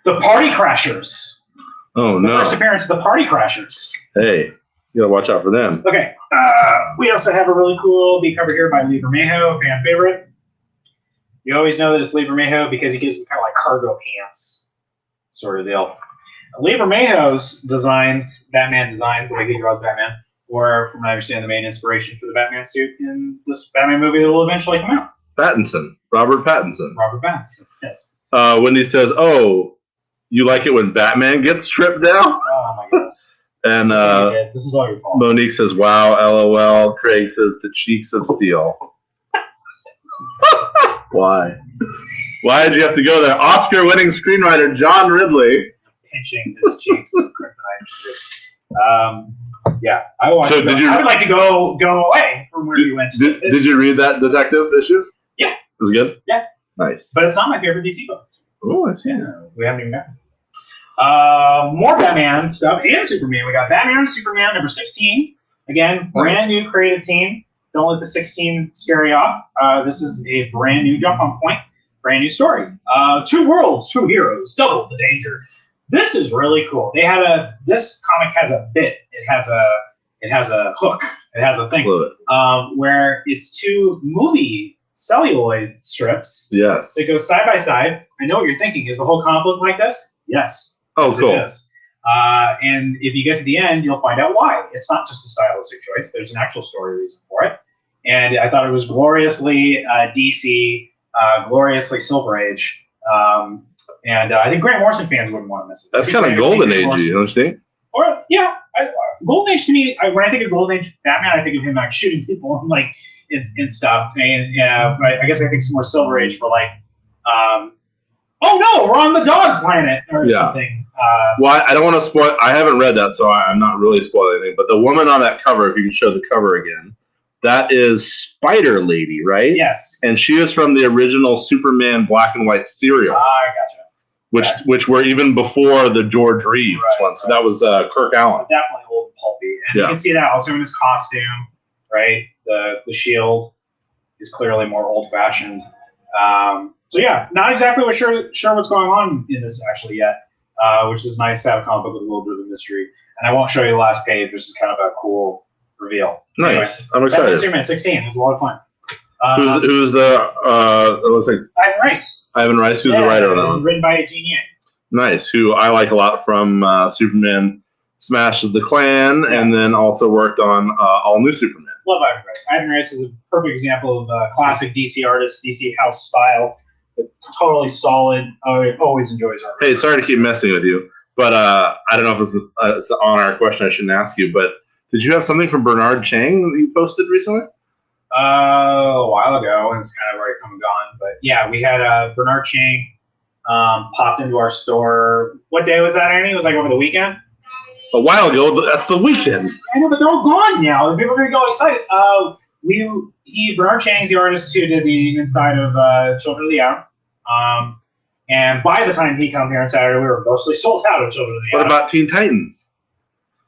The Party Crashers. Oh, The no. first appearance of the Party Crashers. Hey, you gotta watch out for them. Okay. We also have a really cool B cover here by Lee Bermejo, fan favorite. You always know that it's Lee Bermejo because he gives them kind of like cargo pants sort of deal. Lee Bermejo's designs, Batman designs, the way he draws Batman, were, from what I understand, the main inspiration for the Batman suit in this Batman movie that will eventually come out. Pattinson. Robert Pattinson. Robert Pattinson, yes. Wendy says, oh, you like it when Batman gets stripped down? Oh my goodness. And This is all your fault. Monique says, wow, LOL. Craig says, the cheeks of steel. Why? Why did you have to go there? Oscar-winning screenwriter John Ridley. Pinching his cheeks with kryptonite. Yeah, I would So did you- I would like to go away from where you went. Did you read that detective issue? Yeah. It was good? Yeah. Nice. But it's not my favorite DC book. Oh, I see. We haven't even gotten. More Batman stuff and Superman. We got Batman, Superman number 16. Again, brand new creative team. Don't let the 16 scare you off. This is a brand new jump on point, brand new story. 2 worlds, 2 heroes, double the danger. This is really cool. This comic has a bit. It has a hook. It has a thing where it's 2 movie celluloid strips. Yes. That go side by side. I know what you're thinking. Is the whole comic book like this? Yes. Oh, Yes, cool. it is. And if you get to the end, you'll find out why. It's not just a stylistic choice. There's an actual story reason for it. And I thought it was gloriously DC, gloriously Silver Age. And I think Grant Morrison fans wouldn't want to miss it. That's kind of Golden Age, you know what I'm saying? Or, yeah. Golden Age to me, when I think of Golden Age Batman, I think of him like shooting people and like and stuff. And I guess I think some more Silver Age for like, oh no, we're on the dog planet or something. Well, I don't want to spoil. I haven't read that, so I'm not really spoiling anything. But the woman on that cover, if you can show the cover again, that is Spider Lady, right? Yes. And she is from the original Superman black and white serial. I gotcha. Which were even before the George Reeves one. So that was Kirk Allen. So definitely old pulpy. And you can see that also in his costume, right? The shield is clearly more old fashioned. So yeah, not exactly sure what's going on in this actually yet, which is nice to have a comic book with a little bit of a mystery. And I won't show you the last page, which is kind of a cool reveal. Nice. Anyway, I'm excited. Superman 16. It was a lot of fun. Who's the? It looks like Ivan Rice. Ivan Rice, who's the writer on that one. Written by Gene Yang. Nice, who I like a lot from Superman Smashes the Klan, and then also worked on All New Superman. Love Ivan Rice. Ivan Rice is a perfect example of a classic DC artist, DC house style. Totally solid. I always enjoys art. Hey, sorry to keep messing with you, but I don't know if it's on our question. I shouldn't ask you, but did you have something from Bernard Chang that you posted recently? A while ago, and it's kind of already come and gone. But yeah, we had Bernard Chang popped into our store. What day was that, Annie? It was like over the weekend? A while ago. That's the weekend. I know, but they're all gone now. People are going to go excited. Bernard Chang's the artist who did the inside of Children of the Hour. And by the time he come here on Saturday, we were mostly sold out of Children of the Hour. What about Teen Titans?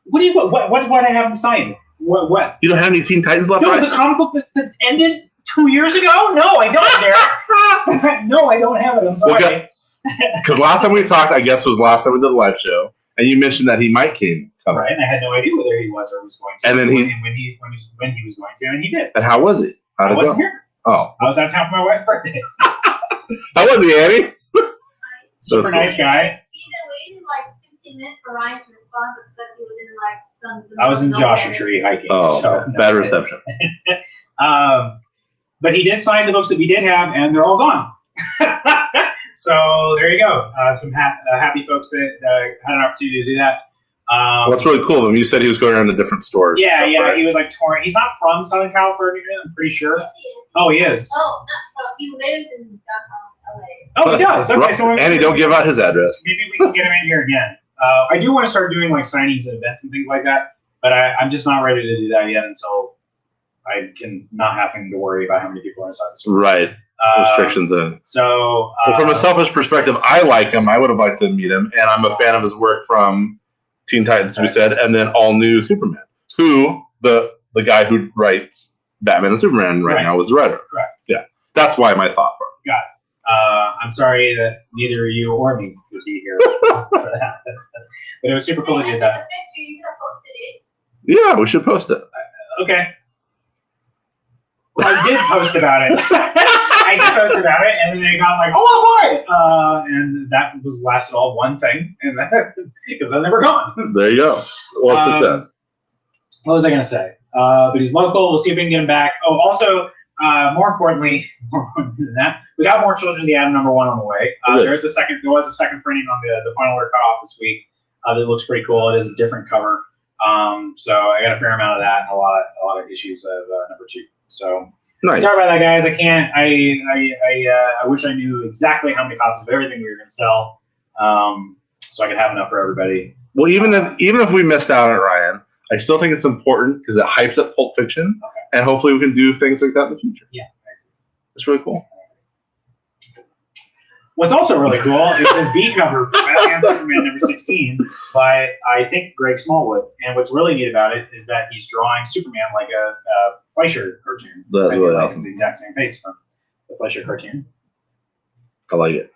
What I have him sign? What? You don't have any Teen Titans left? No, the comic book that ended 2 years ago? No, I don't, Derek. No, I don't have it. I'm sorry. Because last time we talked, I guess was last time we did a live show, and you mentioned that he might come. Right, and I had no idea whether he was or was going to. And then when he was going to, and he did. And how was he? How did I wasn't here. Oh. I was out of town for my wife's birthday. How was he, Annie? Super nice guy. He's been waiting like 15 minutes for Ryan to respond because he was in like some. I was in Joshua Tree hiking. Oh, so, bad reception. But he did sign the books that we did have, and they're all gone. So there you go. Some happy folks that had an opportunity to do that. What's really cool of him, you said he was going around to different stores. Yeah, stuff, right? he was like touring. He's not from Southern California, I'm pretty sure. Yes, he is. Oh, he is. Oh, he lives in downtown LA. Oh, he does. Okay, so Annie, don't give out his address. maybe we can get him in here again. I do want to start doing like signings and events and things like that, but I'm just not ready to do that yet until I can not having to worry about how many people are inside the store. Right. Restrictions in. So, Well, from a selfish perspective, I like him. I would have liked to meet him, and I'm a fan of his work from Teen Titans, we said, and then All New Superman. Who the guy who writes Batman and Superman right now was the writer. Correct. Yeah, that's why my thought. Got I'm sorry that neither you or me could be here for that. But it was super cool to do that. Yeah, we should post it. Okay. Well, I did post about it. I did post about it, and then they got like, oh boy! And that was lasted all one thing, and because then they were gone. There you go. Well, success. What was I going to say? But he's local. We'll see if we can get him back. Oh, also, more importantly than that, we got more Children of the Atom #1 on the way. There was a second printing on the final order cutoff this week. That looks pretty cool. It is a different cover. So I got a fair amount of that and a lot of issues of #2. So nice. Sorry about that, guys. I can't. I wish I knew exactly how many copies of everything we were going to sell, so I could have enough for everybody. Well, even if we missed out on it, Ryan, I still think it's important because it hypes up Pulp Fiction, and hopefully we can do things like that in the future. Yeah, it's really cool. What's also really cool is this B cover for Batman Superman #16 by, I think, Greg Smallwood. And what's really neat about it is that he's drawing Superman like a Fleischer cartoon. That's really awesome. It's the exact same face from the Fleischer cartoon. I like it.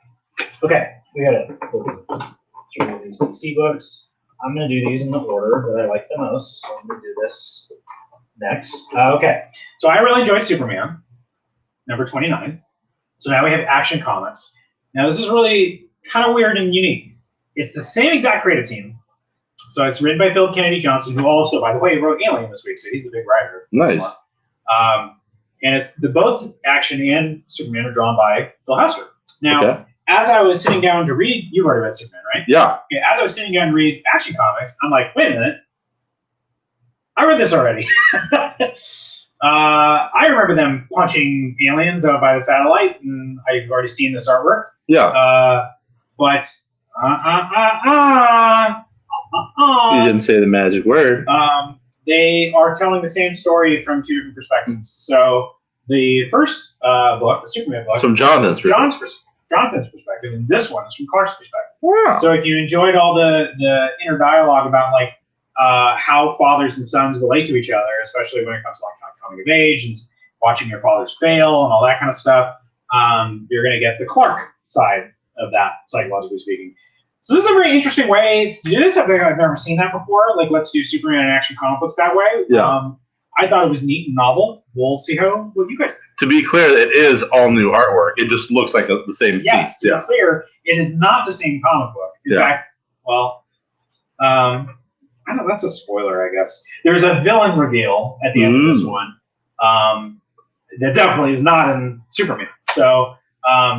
Okay, we got to go through these DC books. I'm going to do these in the order that I like the most, so I'm going to do this next. Okay, so I really enjoyed Superman, #29. So now we have Action Comics. Now this is really kind of weird and unique. It's the same exact creative team. So it's written by Philip Kennedy Johnson, who also, by the way, wrote Alien this week, so he's the big writer. Nice. And it's both Action and Superman are drawn by Phil Husker. Now, as I was sitting down to read, you've already read Superman, right? Yeah. Okay, as I was sitting down to read Action Comics, I'm like, wait a minute. I read this already. I remember them punching aliens out by the satellite, and I've already seen this artwork. Yeah. But you didn't say the magic word. They are telling the same story from two different perspectives. So the first book, the Superman book, from Jonathan's perspective, and this one is from Clark's perspective. Wow. So if you enjoyed all the inner dialogue about like how fathers and sons relate to each other, especially when it comes to like coming of age and watching your fathers fail and all that kind of stuff, you're going to get the Clark side of that, psychologically speaking. So this is a very interesting way to do this. I've never seen that before. Like, let's do Superman and Action comic books that way. Yeah. I thought it was neat and novel. We'll see what you guys think. To be clear, it is all new artwork. It just looks like the same yes, scene. To be clear, it is not the same comic book. In fact, well, I don't know, that's a spoiler, I guess. There's a villain reveal at the end of this one that definitely is not in Superman. So,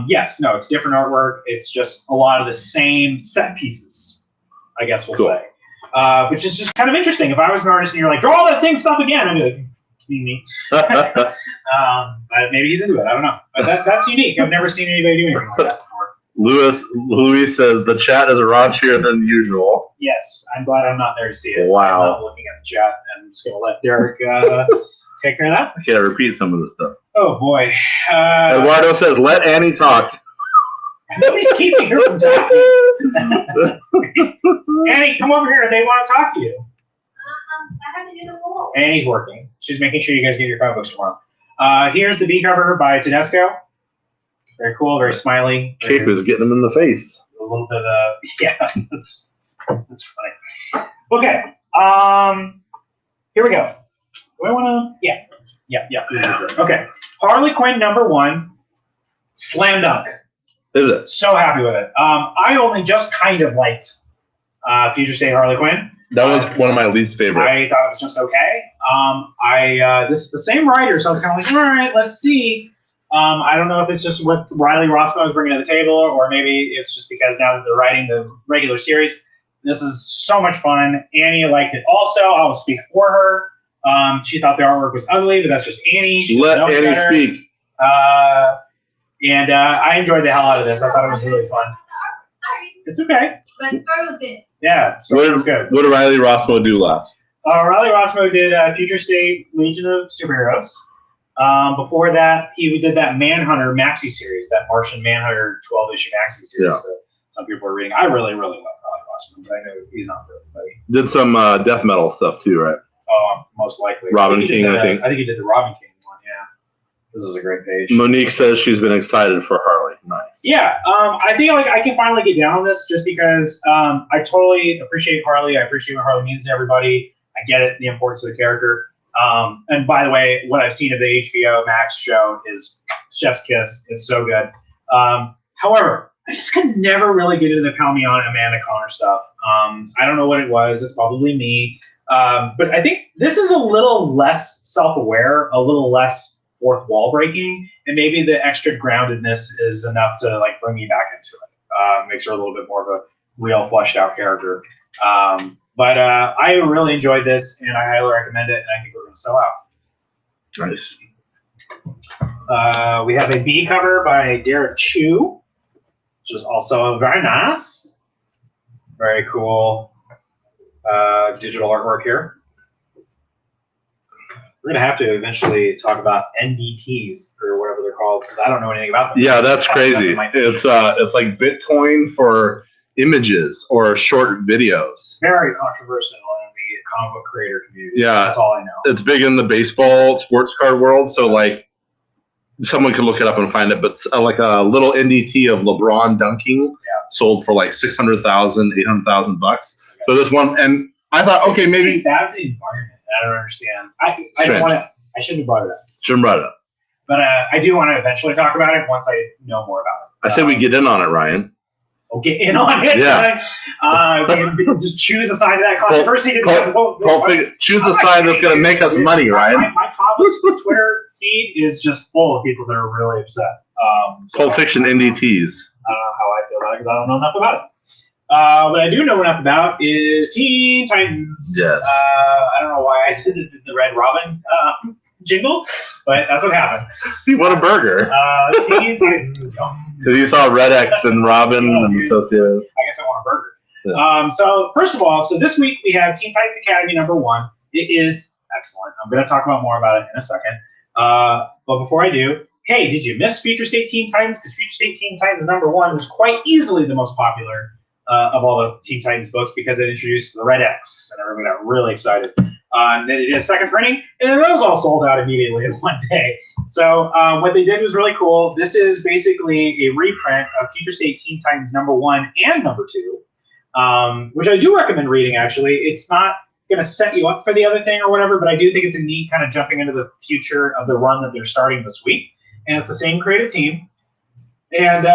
yes, no, it's different artwork. It's just a lot of the same set pieces, I guess we'll say. Which is just kind of interesting. If I was an artist and you're like, draw all that same stuff again, I'd be like, me. But maybe he's into it. I don't know. But that's unique. I've never seen anybody do anything like that before. Louis says the chat is raunchier than usual. Yes, I'm glad I'm not there to see it. Wow. I'm not looking at the chat. I'm just going to let Derek take care of that. I can't repeat some of this stuff. Oh, boy. Eduardo says, let Annie talk. Nobody's keeping her from talking. Annie, come over here. They want to talk to you. I have to do the wall. Annie's working. She's making sure you guys get your comic books tomorrow. Here's the B cover by Tedesco. Very cool, very smiley. Cape is getting him in the face. A little bit of, yeah, that's funny. Okay, here we go. Do I want to? Yeah. Okay, Harley Quinn #1, slam dunk. Is it? So happy with it. I only just kind of liked Future State Harley Quinn. That was one of my least favorite. I thought it was just okay. This is the same writer, so I was kind of like, all right, let's see. I don't know if it's just what Riley Rossmo is bringing to the table, or maybe it's just because now that they're writing the regular series. This is so much fun. Annie liked it also. I will speak for her. She thought the artwork was ugly, but that's just Annie. Let Annie speak. And I enjoyed the hell out of this. I thought it was really fun. Sorry. It's okay. But the story was good. Yeah, story was good. What did Riley Rossmo do last? Riley Rossmo did Future State Legion of Superheroes. Before that, he did that Manhunter maxi series, that Martian Manhunter 12-issue maxi series that some people are reading. I really, really love Riley Rossmo, but I know he's not for everybody. Did some death metal stuff too, right? Most likely. Robin King, I think. I think he did the Robin King one, yeah. This is a great page. Monique says she's been excited for Harley. Nice. Yeah, I think like I can finally get down on this just because I totally appreciate Harley. I appreciate what Harley means to everybody. I get it, the importance of the character. And by the way, what I've seen of the HBO Max show is Chef's Kiss. It's so good. However, I just could never really get into the Pound Me On Amanda Connor stuff. I don't know what it was. It's probably me. But I think this is a little less self-aware, a little less fourth wall breaking, and maybe the extra groundedness is enough to like bring me back into it. Makes her a little bit more of a real fleshed out character. But I really enjoyed this, and I highly recommend it, and I think we're going to sell out. Nice. We have a B cover by Derek Chu, which is also very nice. Very cool digital artwork here. We're going to have to eventually talk about NDTs or whatever they're called because I don't know anything about them. Yeah, that's crazy. It's like Bitcoin for images or short videos. Very controversial in the comic book creator community. Yeah, that's all I know. It's big in the baseball sports card world. So like, someone can look it up and find it. But like a little NDT of LeBron dunking sold for like $600,000, $800,000. So this one, and I thought, okay, maybe that's the environment. I don't understand. I don't want to. I shouldn't have brought it up. Shouldn't brought it up. But I do want to eventually talk about it once I know more about it. I say we get in on it, Ryan. We'll get in on it. Yeah. Just choose a side of that controversy. Choose the side that's going to make us money, Ryan. My comics Twitter feed is just full of people that are really upset. Pulp Fiction NDTs. I don't know how I feel about it because I don't know enough about it. What I do know enough about is Teen Titans. Yes. I don't know why I did the Red Robin jingle, but that's what happened. What a burger. Teen Titans. Because you saw Red X and Robin and Associated. I guess I want a burger. Yeah. So first of all, this week we have Teen Titans Academy #1. It is excellent. I'm going to talk about more about it in a second. But before I do, hey, did you miss Future State Teen Titans? Because Future State Teen Titans #1 was quite easily the most popular of all the Teen Titans books because it introduced the Red X, and everybody got really excited. And then it did a second printing, and those all sold out immediately in one day. So what they did was really cool. This is basically a reprint of Future State Teen Titans #1 and #2, which I do recommend reading, actually. It's not going to set you up for the other thing or whatever, but I do think it's a neat kind of jumping into the future of the run that they're starting this week. And it's the same creative team. And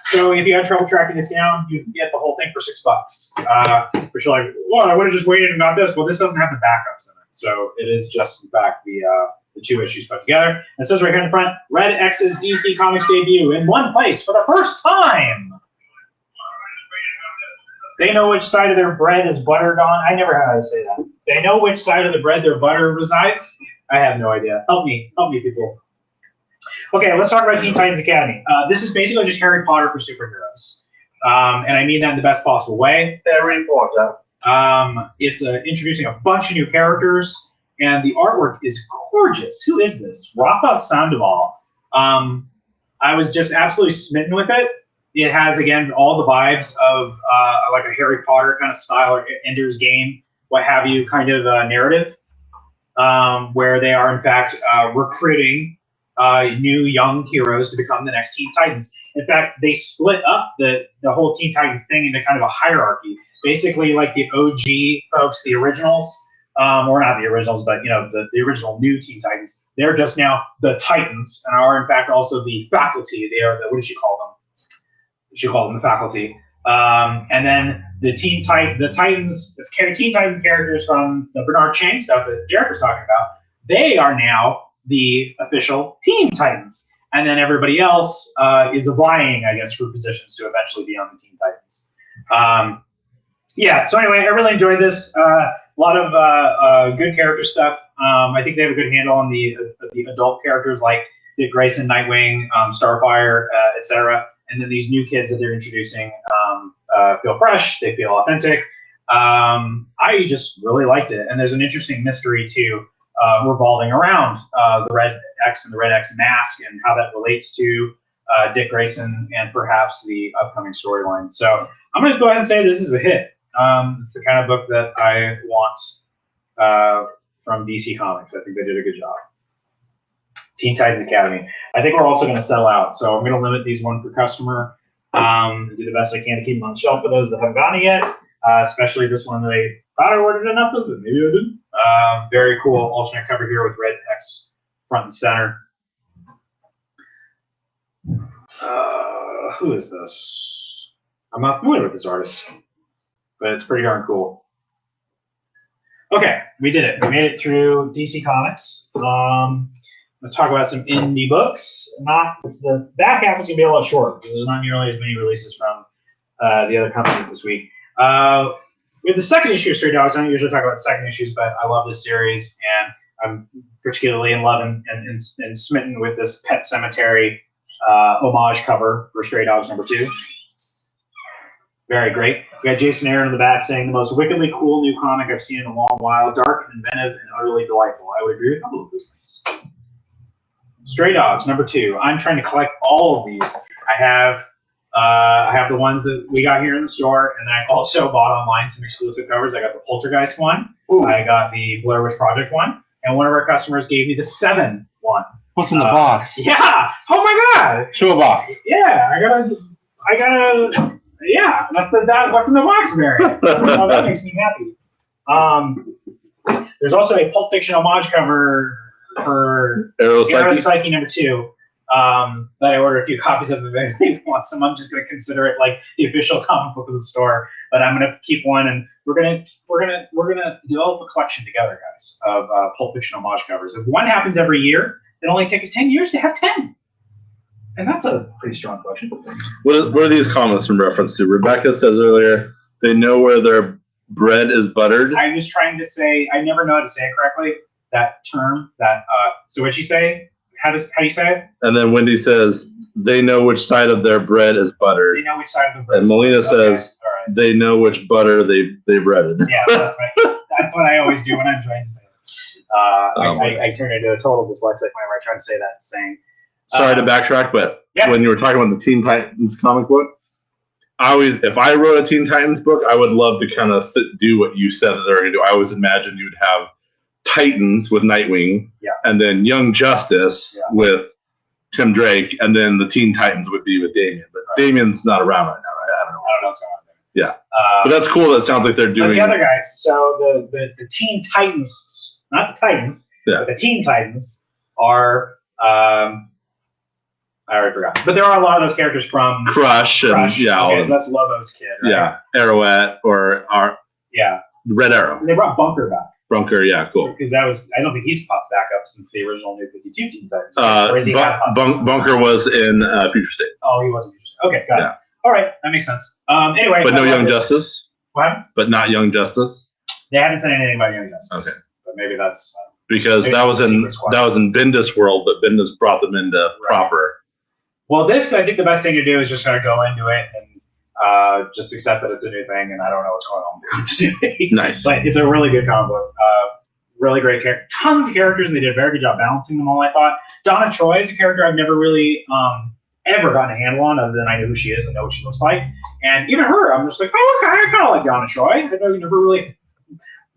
so if you had trouble tracking this down, you can get the whole thing for $6. But you're like, well, I would have just waited and got this. Well, this doesn't have the backups in it. So it is just, in fact, the 2 issues put together. It says right here in the front, Red X's DC Comics debut in one place for the first time. They know which side of their bread is buttered on. I never had to say that. They know which side of the bread their butter resides. I have no idea. Help me, people. Okay, let's talk about Teen Titans Academy. This is basically just Harry Potter for superheroes. And I mean that in the best possible way. Harry Potter. It's introducing a bunch of new characters, and the artwork is gorgeous. Who is this? Rafa Sandoval. I was just absolutely smitten with it. It has, again, all the vibes of like a Harry Potter kind of style, or Ender's Game, what have you, kind of narrative, where they are, in fact, recruiting new young heroes to become the next Teen Titans. In fact, they split up the whole Teen Titans thing into kind of a hierarchy. Basically, like the OG folks, the originals, or not the originals, but the original new Teen Titans. They're just now the Titans, and are in fact also the faculty. They are the, what did you call them? You call them the faculty. And then the Teen Titans characters from the Bernard Chang stuff that Derek was talking about, they are now the official Teen Titans. And then everybody else is vying, I guess, for positions to eventually be on the Teen Titans. So anyway, I really enjoyed this. A lot of good character stuff. I think they have a good handle on the adult characters like Dick Grayson, Nightwing, Starfire, etc. And then these new kids that they're introducing feel fresh. They feel authentic. I just really liked it. And there's an interesting mystery, too, revolving around the Red X and the Red X mask and how that relates to Dick Grayson and perhaps the upcoming storyline. So I'm going to go ahead and say this is a hit. It's the kind of book that I want from DC Comics. I think they did a good job. Teen Titans Academy. I think we're also going to sell out, so I'm going to limit these one per customer. Do the best I can to keep them on the shelf for those that haven't gotten it yet, especially this one that I thought I ordered enough of, but maybe I didn't. Very cool alternate cover here with red X front and center. Who is this? I'm not familiar with this artist, but it's pretty darn cool. Okay, we did it. We made it through DC Comics. Let's talk about some indie books. The back half is going to be a little short because there's not nearly as many releases from the other companies this week. We have the second issue of Stray Dogs. I don't usually talk about second issues, but I love this series, and I'm particularly in love and smitten with this Pet Cemetery homage cover for Stray Dogs #2. Very great. We got Jason Aaron in the back saying, the most wickedly cool new comic I've seen in a long while. Dark, inventive, and utterly delightful. I would agree with a couple of those things. Stray Dogs #2. I'm trying to collect all of these. I have the ones that we got here in the store, and I also bought online some exclusive covers. I got the Poltergeist one. Ooh. I got the Blair Witch Project one, and one of our customers gave me the 7 one. What's in the box? Yeah. Oh my God. Show a box. Yeah. I gotta. Yeah. What's in the box, Mary? Oh, that makes me happy. There's also a Pulp Fiction homage cover for Arrow Psyche #2 that I ordered a few copies of if anybody wants them. I'm just going to consider it like the official comic book of the store, but I'm going to keep one, and we're gonna develop a collection together, guys, of Pulp Fiction homage covers. If one happens every year, it only takes us 10 years to have 10, and that's a pretty strong collection. What are these comments in reference to? Rebecca says earlier they know where their bread is buttered. I was trying to say, I never know how to say it correctly. That term, so what'd she say? How do you say it? And then Wendy says they know which side of their bread is buttered. They know which side of the bread. And Melina says they know which butter they breaded. Yeah, that's right. That's what I always do when I'm trying to say it. I turn into a total dyslexic whenever I try to say that saying. Sorry to backtrack, but when you were talking about the Teen Titans comic book, if I wrote a Teen Titans book, I would love to kind of do what you said that they're going to do. I always imagined you would have Titans with Nightwing, and then Young Justice with Tim Drake, and then the Teen Titans would be with Damian. But Damian's not around right now, right? I don't know what's going on there. Yeah, but that's cool. That sounds like they're doing. But the other guys, so the Teen Titans, not the Titans, but the Teen Titans are. I already forgot, but there are a lot of those characters from Crush. Okay, that's Lobo's kid. Right? Yeah, Arrowette or Red Arrow. And they brought Bunker back. Bunker, yeah, cool. Because I don't think he's popped back up since the original New 52 Teen Titans. Bunker was in Future State. Oh, he was in Future State. Okay, got it. All right, that makes sense. Anyway. But no Young Justice? What? But not Young Justice? They haven't said anything about Young Justice. Okay. But maybe that's... because that was in Bendis world, but Bendis brought them into proper. Well, I think the best thing to do is just kind of go into it and just accept that it's a new thing, and I don't know what's going on today. Nice. But it's a really good comic book. Really great character. Tons of characters, and they did a very good job balancing them all, I thought. Donna Troy is a character I've never really ever gotten a handle on, other than I know who she is and know what she looks like. And even her, I'm just like, oh, okay, I kind of like Donna Troy. I know you never really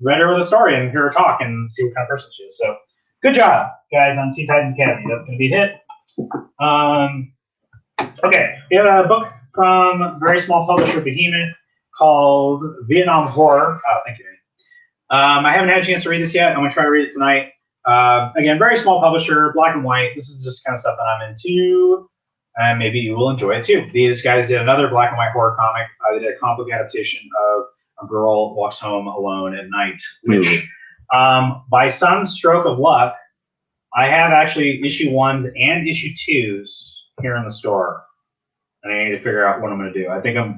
read her with a story and hear her talk and see what kind of person she is. So good job, guys, on Teen Titans Academy. That's going to be a hit. Okay, we have a book from a very small publisher, Behemoth, called Vietnam Horror. Thank you, Danny. I haven't had a chance to read this yet. I'm going to try to read it tonight. Again, very small publisher, black and white. This is just kind of stuff that I'm into, and maybe you will enjoy it too. These guys did another black and white horror comic. They did a comic book adaptation of A Girl Walks Home Alone at Night, which, by some stroke of luck, I have actually issue 1s and issue 2s here in the store, and I need to figure out what I'm going to do. I think I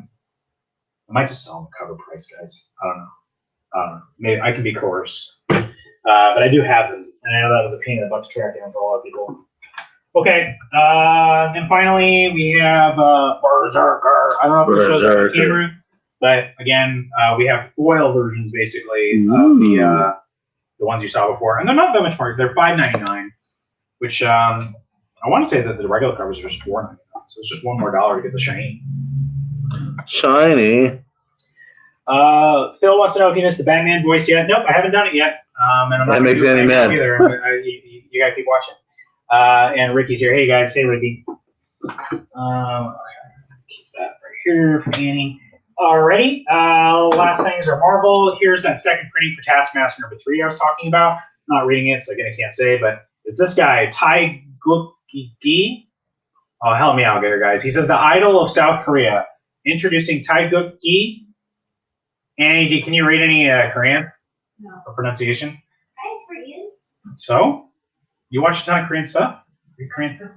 might just sell them cover price, guys. I don't know. Maybe I can be coerced, but I do have them, and I know that was a pain in the butt to track down for a lot of people. Okay, and finally we have Berserker. I don't know if it shows up in camera, but again, we have foil versions basically of the ones you saw before, and they're not that much more. They're $5.99, which I want to say that the regular covers are just $4.99, so it's just $1 more to get the shiny. Shiny. Phil wants to know if you missed the Batman voice yet. Nope, I haven't done it yet. And I'm not that makes Annie mad. Either. You gotta keep watching. And Ricky's here. Hey guys, hey Ricky. Keep that right here for Annie. Alrighty. Last things are Marvel. Here's that second printing for Taskmaster number 3 I was talking about. I'm not reading it, so again I can't say, but it's this guy, Tai Guk-gi. Oh, help me out there, guys. He says the idol of South Korea. Introducing Tai Guk-gi. Annie, can you read any Korean? No. Or pronunciation? I'm Korean. So? You watch a ton of Korean stuff? Read Korean stuff?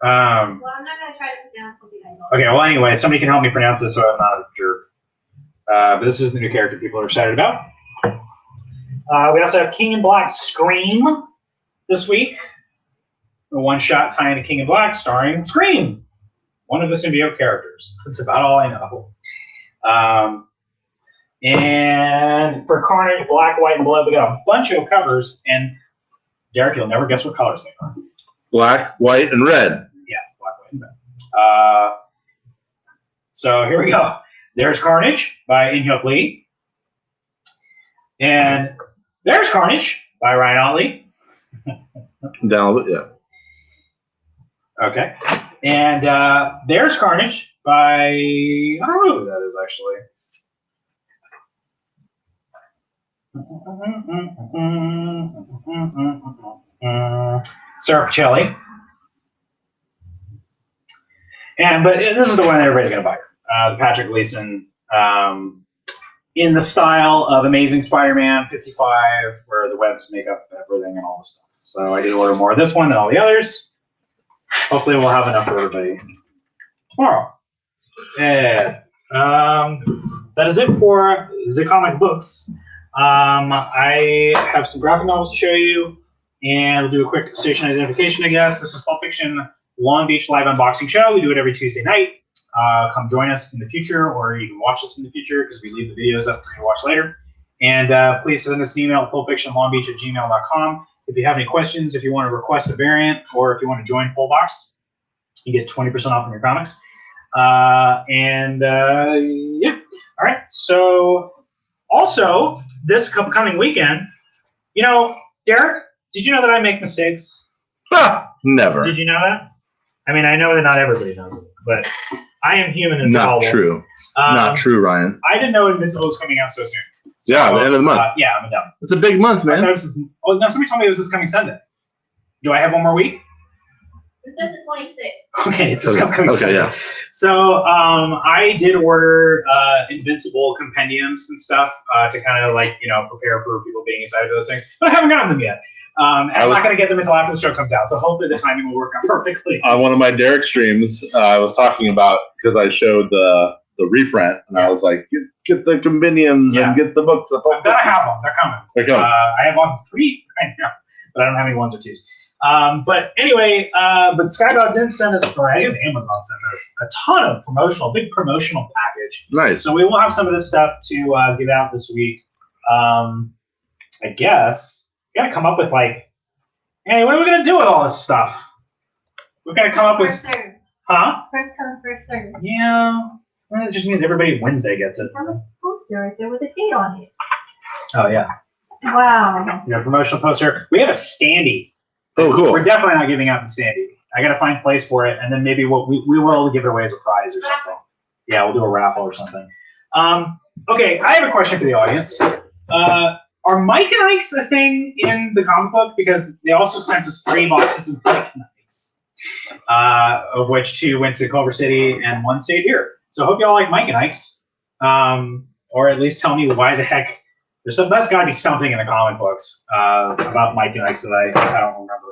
Well, I'm not going to try to pronounce something I know. Okay, well, anyway, somebody can help me pronounce this so I'm not a jerk. But this is the new character people are excited about. We also have King in Black Scream this week. A one-shot tie into King in Black starring Scream, one of the symbiote characters. That's about all I know. And for Carnage, Black, White, and Blood, we got a bunch of covers. And Derek, you'll never guess what colors they are. Black, white, and red. Yeah, Black, White, and red. So here we go. There's Carnage by In-Hyuk Lee. And there's Carnage by Ryan Otley. Down, yeah. Okay. And there's Carnage by, I don't know who that is actually. Sarah Pacelli. But this is the one that everybody's going to buy. The Patrick Gleason in the style of Amazing Spider-Man 55, where the webs make up everything and all the stuff. So I did order more of this one than all the others. Hopefully we'll have enough for everybody tomorrow. And that is it for the comic books. I have some graphic novels to show you, and we'll do a quick station identification, I guess. This is Pulp Fiction Long Beach live unboxing show. We do it every Tuesday night. Come join us in the future, or you can watch us in the future because we leave the videos up for you to watch later. And please send us an email at pulpfictionlongbeach@gmail.com. If you have any questions, if you want to request a variant, or if you want to join Pullbox, you get 20% off on your comics. Yeah. All right. So also, this coming weekend, you know, Derek, did you know that I make mistakes? Never. Did you know that? I mean, I know that not everybody knows it, but I am human and Not fallible. true. Not true, Ryan. I didn't know Invincible was coming out so soon. So, Yeah, the end of the month. Yeah, I'm done. It's a big month, I man. thought it was this, oh, no, somebody told me it was this coming Sunday. Do I have one more week? It says the 26th. Okay, it's this coming Okay, Sunday. yeah. So I did order Invincible compendiums and stuff to kind of like, you know, prepare for people being excited for those things. But I haven't gotten them yet. And I'm not going to get them until after the show comes out. So hopefully the timing will work out perfectly. On one of my Derek streams, I was talking about, because I showed the reprint, and I was like, get the compendiums and get the books. I bet I have them. They're coming. They're coming. I have on 3 right now, but I don't have any 1s or 2s. But anyway, but Skydog did send us, or I guess Amazon sent us a ton of big promotional package. Nice. So we will have some of this stuff to give out this week. I guess we got to come up with like, hey, what are we gonna do with all this stuff? We got to come up with, First serve. huh? First come, first serve. Yeah. Well, it just means everybody Wednesday gets it. Have a poster right there with a date on it. Oh yeah. Wow. You know, promotional poster. We have a standee. Oh, cool. We're definitely not giving out the standee. I got to find a place for it, and then maybe we will give it away as a prize or something. Yeah, we'll do a raffle or something. Okay, I have a question for the audience. Are Mike and Ike's a thing in the comic book? Because they also sent us 3 boxes of Mike and Ike's, of which 2 went to Culver City and 1 stayed here. So I hope y'all like Mike and Ike's, or at least tell me why the heck. There's got to be something in the comic books about Mike and Ike's that I don't remember.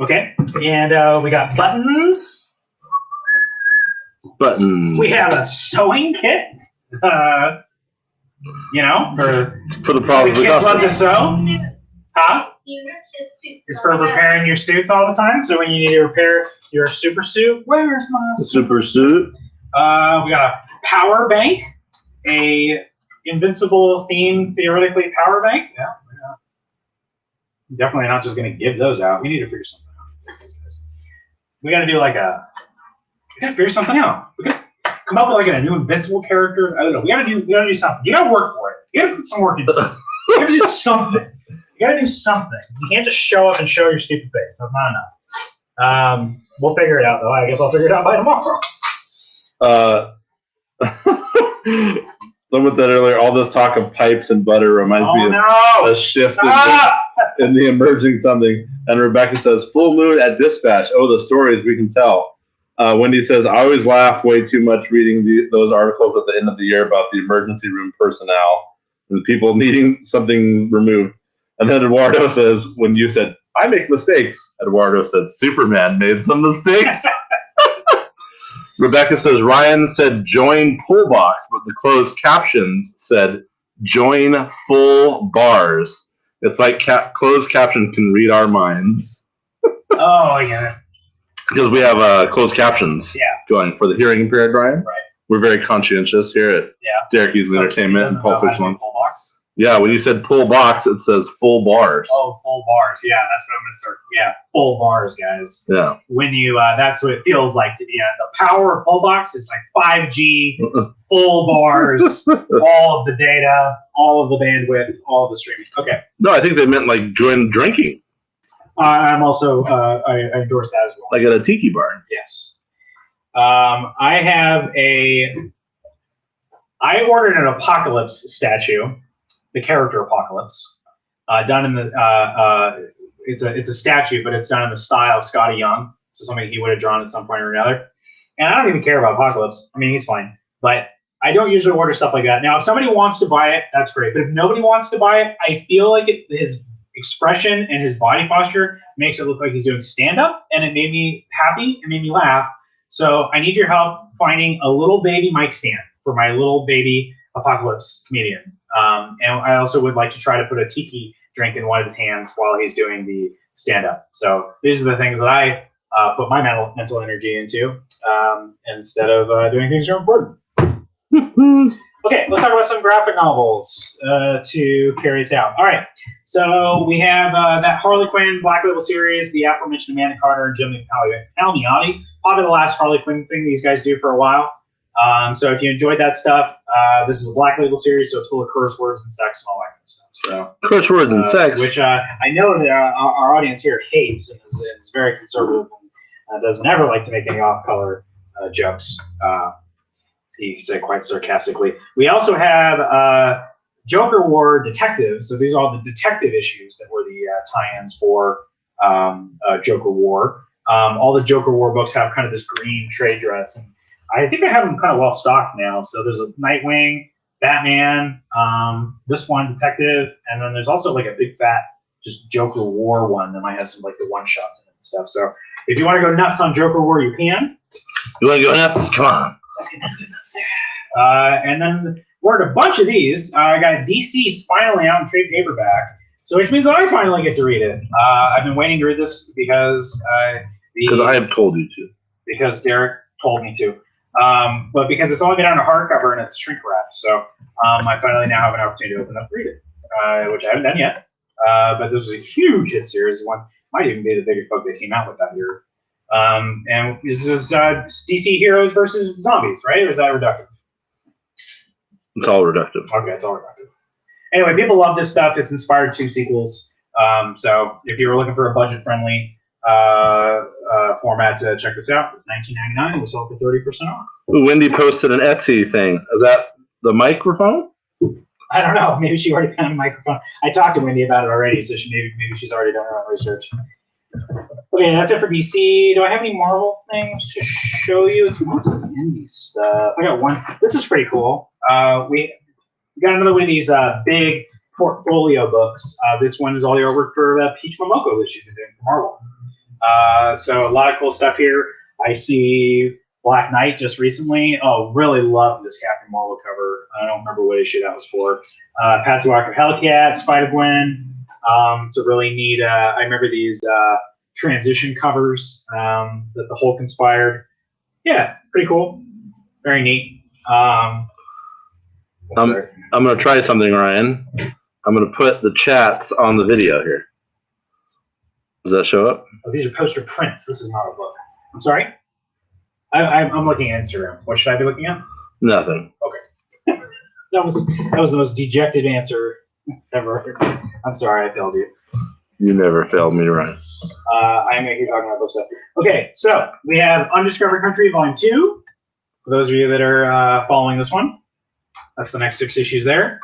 Okay, and we got buttons. Buttons. We have a sewing kit. You know, for the the problems kids love to with sew. Huh? You ripped his suit. It's for repairing your suits all the time. So when you need to repair your super suit, where's my the super suit. We got a power bank, a Invincible theme, theoretically power bank. Yeah. Definitely not just going to give those out. We need to figure something out. We got to do like we got to figure something out. We got to come up with like a new Invincible character. I don't know. We got to do something. You got to work for it. You got to put some work into it. You got to do something. You gotta do something. You can't just show up and show your stupid face. That's not enough. We'll figure it out, though. I guess I'll figure it out by tomorrow. Someone said earlier, all this talk of pipes and butter reminds me of a shift in the emerging something. And Rebecca says, full moon at dispatch. Oh, the stories we can tell. Wendy says, I always laugh way too much reading those articles at the end of the year about the emergency room personnel and people needing something removed. And then Eduardo says, when you said, I make mistakes, Eduardo said, Superman made some mistakes. Rebecca says, Ryan said, join pull box, but the closed captions said, join full bars. It's like closed caption can read our minds. Oh, yeah. Because we have closed captions going for the hearing impaired, Ryan. Right. We're very conscientious here at Derek Hughes Entertainment and Pulp Fiction. Full box? Yeah, when you said pull box, it says full bars. Oh, full bars. Yeah, that's what I'm going to start. Yeah, full bars, guys. Yeah. When you, that's what it feels like to be the power of pull box is like 5G, full bars, all of the data, all of the bandwidth, all of the streaming. Okay. No, I think they meant like join drinking. I'm also, I endorse that as well. Like at a tiki bar. Yes. I ordered an Apocalypse statue, the character Apocalypse, done in the, it's a statue, but it's done in the style of Scotty Young. So something he would have drawn at some point or another. And I don't even care about Apocalypse. I mean, he's fine. But I don't usually order stuff like that. Now, if somebody wants to buy it, that's great. But if nobody wants to buy it, I feel like his expression and his body posture makes it look like he's doing stand-up. And it made me happy. It made me laugh. So I need your help finding a little baby mic stand for my little baby Apocalypse comedian. And I also would like to try to put a tiki drink in one of his hands while he's doing the stand-up. So these are the things that I put my mental energy into instead of doing things that are important. Okay, let's talk about some graphic novels to carry us out. All right, so we have that Harley Quinn Black Label series, the aforementioned Amanda Carter and Jim Palmiotti. Probably the last Harley Quinn thing these guys do for a while. So if you enjoyed that stuff, this is a Black Label series, so it's full of curse words and sex and all that kind of stuff. So curse words and sex, which I know that our audience here hates and is very conservative and doesn't ever like to make any off-color jokes. He said quite sarcastically. We also have Joker War Detective. So these are all the detective issues that were the tie-ins for Joker War. All the Joker War books have kind of this green trade dress, and I think I have them kind of well stocked now. So there's a Nightwing, Batman, this one Detective, and then there's also like a big fat just Joker War one that might have some like the one shots in it and stuff. So if you want to go nuts on Joker War, you can. You want to go nuts? Come on. Let's get nuts. And then we're at a bunch of these. I got DC's finally out in trade paperback, so which means that I finally get to read it. I've been waiting to read this because I have told you to. Because Derek told me to. But because it's only been on a hardcover and it's shrink wrapped, so I finally now have an opportunity to open up and read it, which I haven't done yet. But this is a huge hit series. One might even be the biggest book that came out with that year. And this is DC heroes versus zombies, right? Or is that reductive? It's all reductive. Okay, it's all reductive. Anyway, people love this stuff. It's inspired 2 sequels. So if you were looking for a budget-friendly format to check this out, it's $19.99. It was sold for 30% off. Ooh, Wendy posted an Etsy thing. Is that the microphone? I don't know. Maybe she already found a microphone. I talked to Wendy about it already, so maybe she's already done her own research. Okay, that's it for DC. Do I have any Marvel things to show you? It's most of the indie stuff. I got one. This is pretty cool. We got another one of these big portfolio books. This one is all the artwork for Peach Momoko that she's been doing for Marvel. So a lot of cool stuff here. I see Black Knight just recently. Oh, really love this Captain Marvel cover. I don't remember what issue that was for. Patsy Walker Hellcat, Spider-Gwen. It's a really neat, I remember these transition covers that the Hulk inspired. Yeah, pretty cool. Very neat. I'm going to try something, Ryan. I'm going to put the chats on the video here. Does that show up? Oh, these are poster prints. This is not a book. I'm sorry? I'm looking at Instagram. What should I be looking at? Nothing. Okay. That was the most dejected answer Never. I'm sorry, I failed you. You never failed me, right? I'm going to keep talking about books. Okay, so we have Undiscovered Country, Volume 2. For those of you that are following this one, that's the next 6 issues there.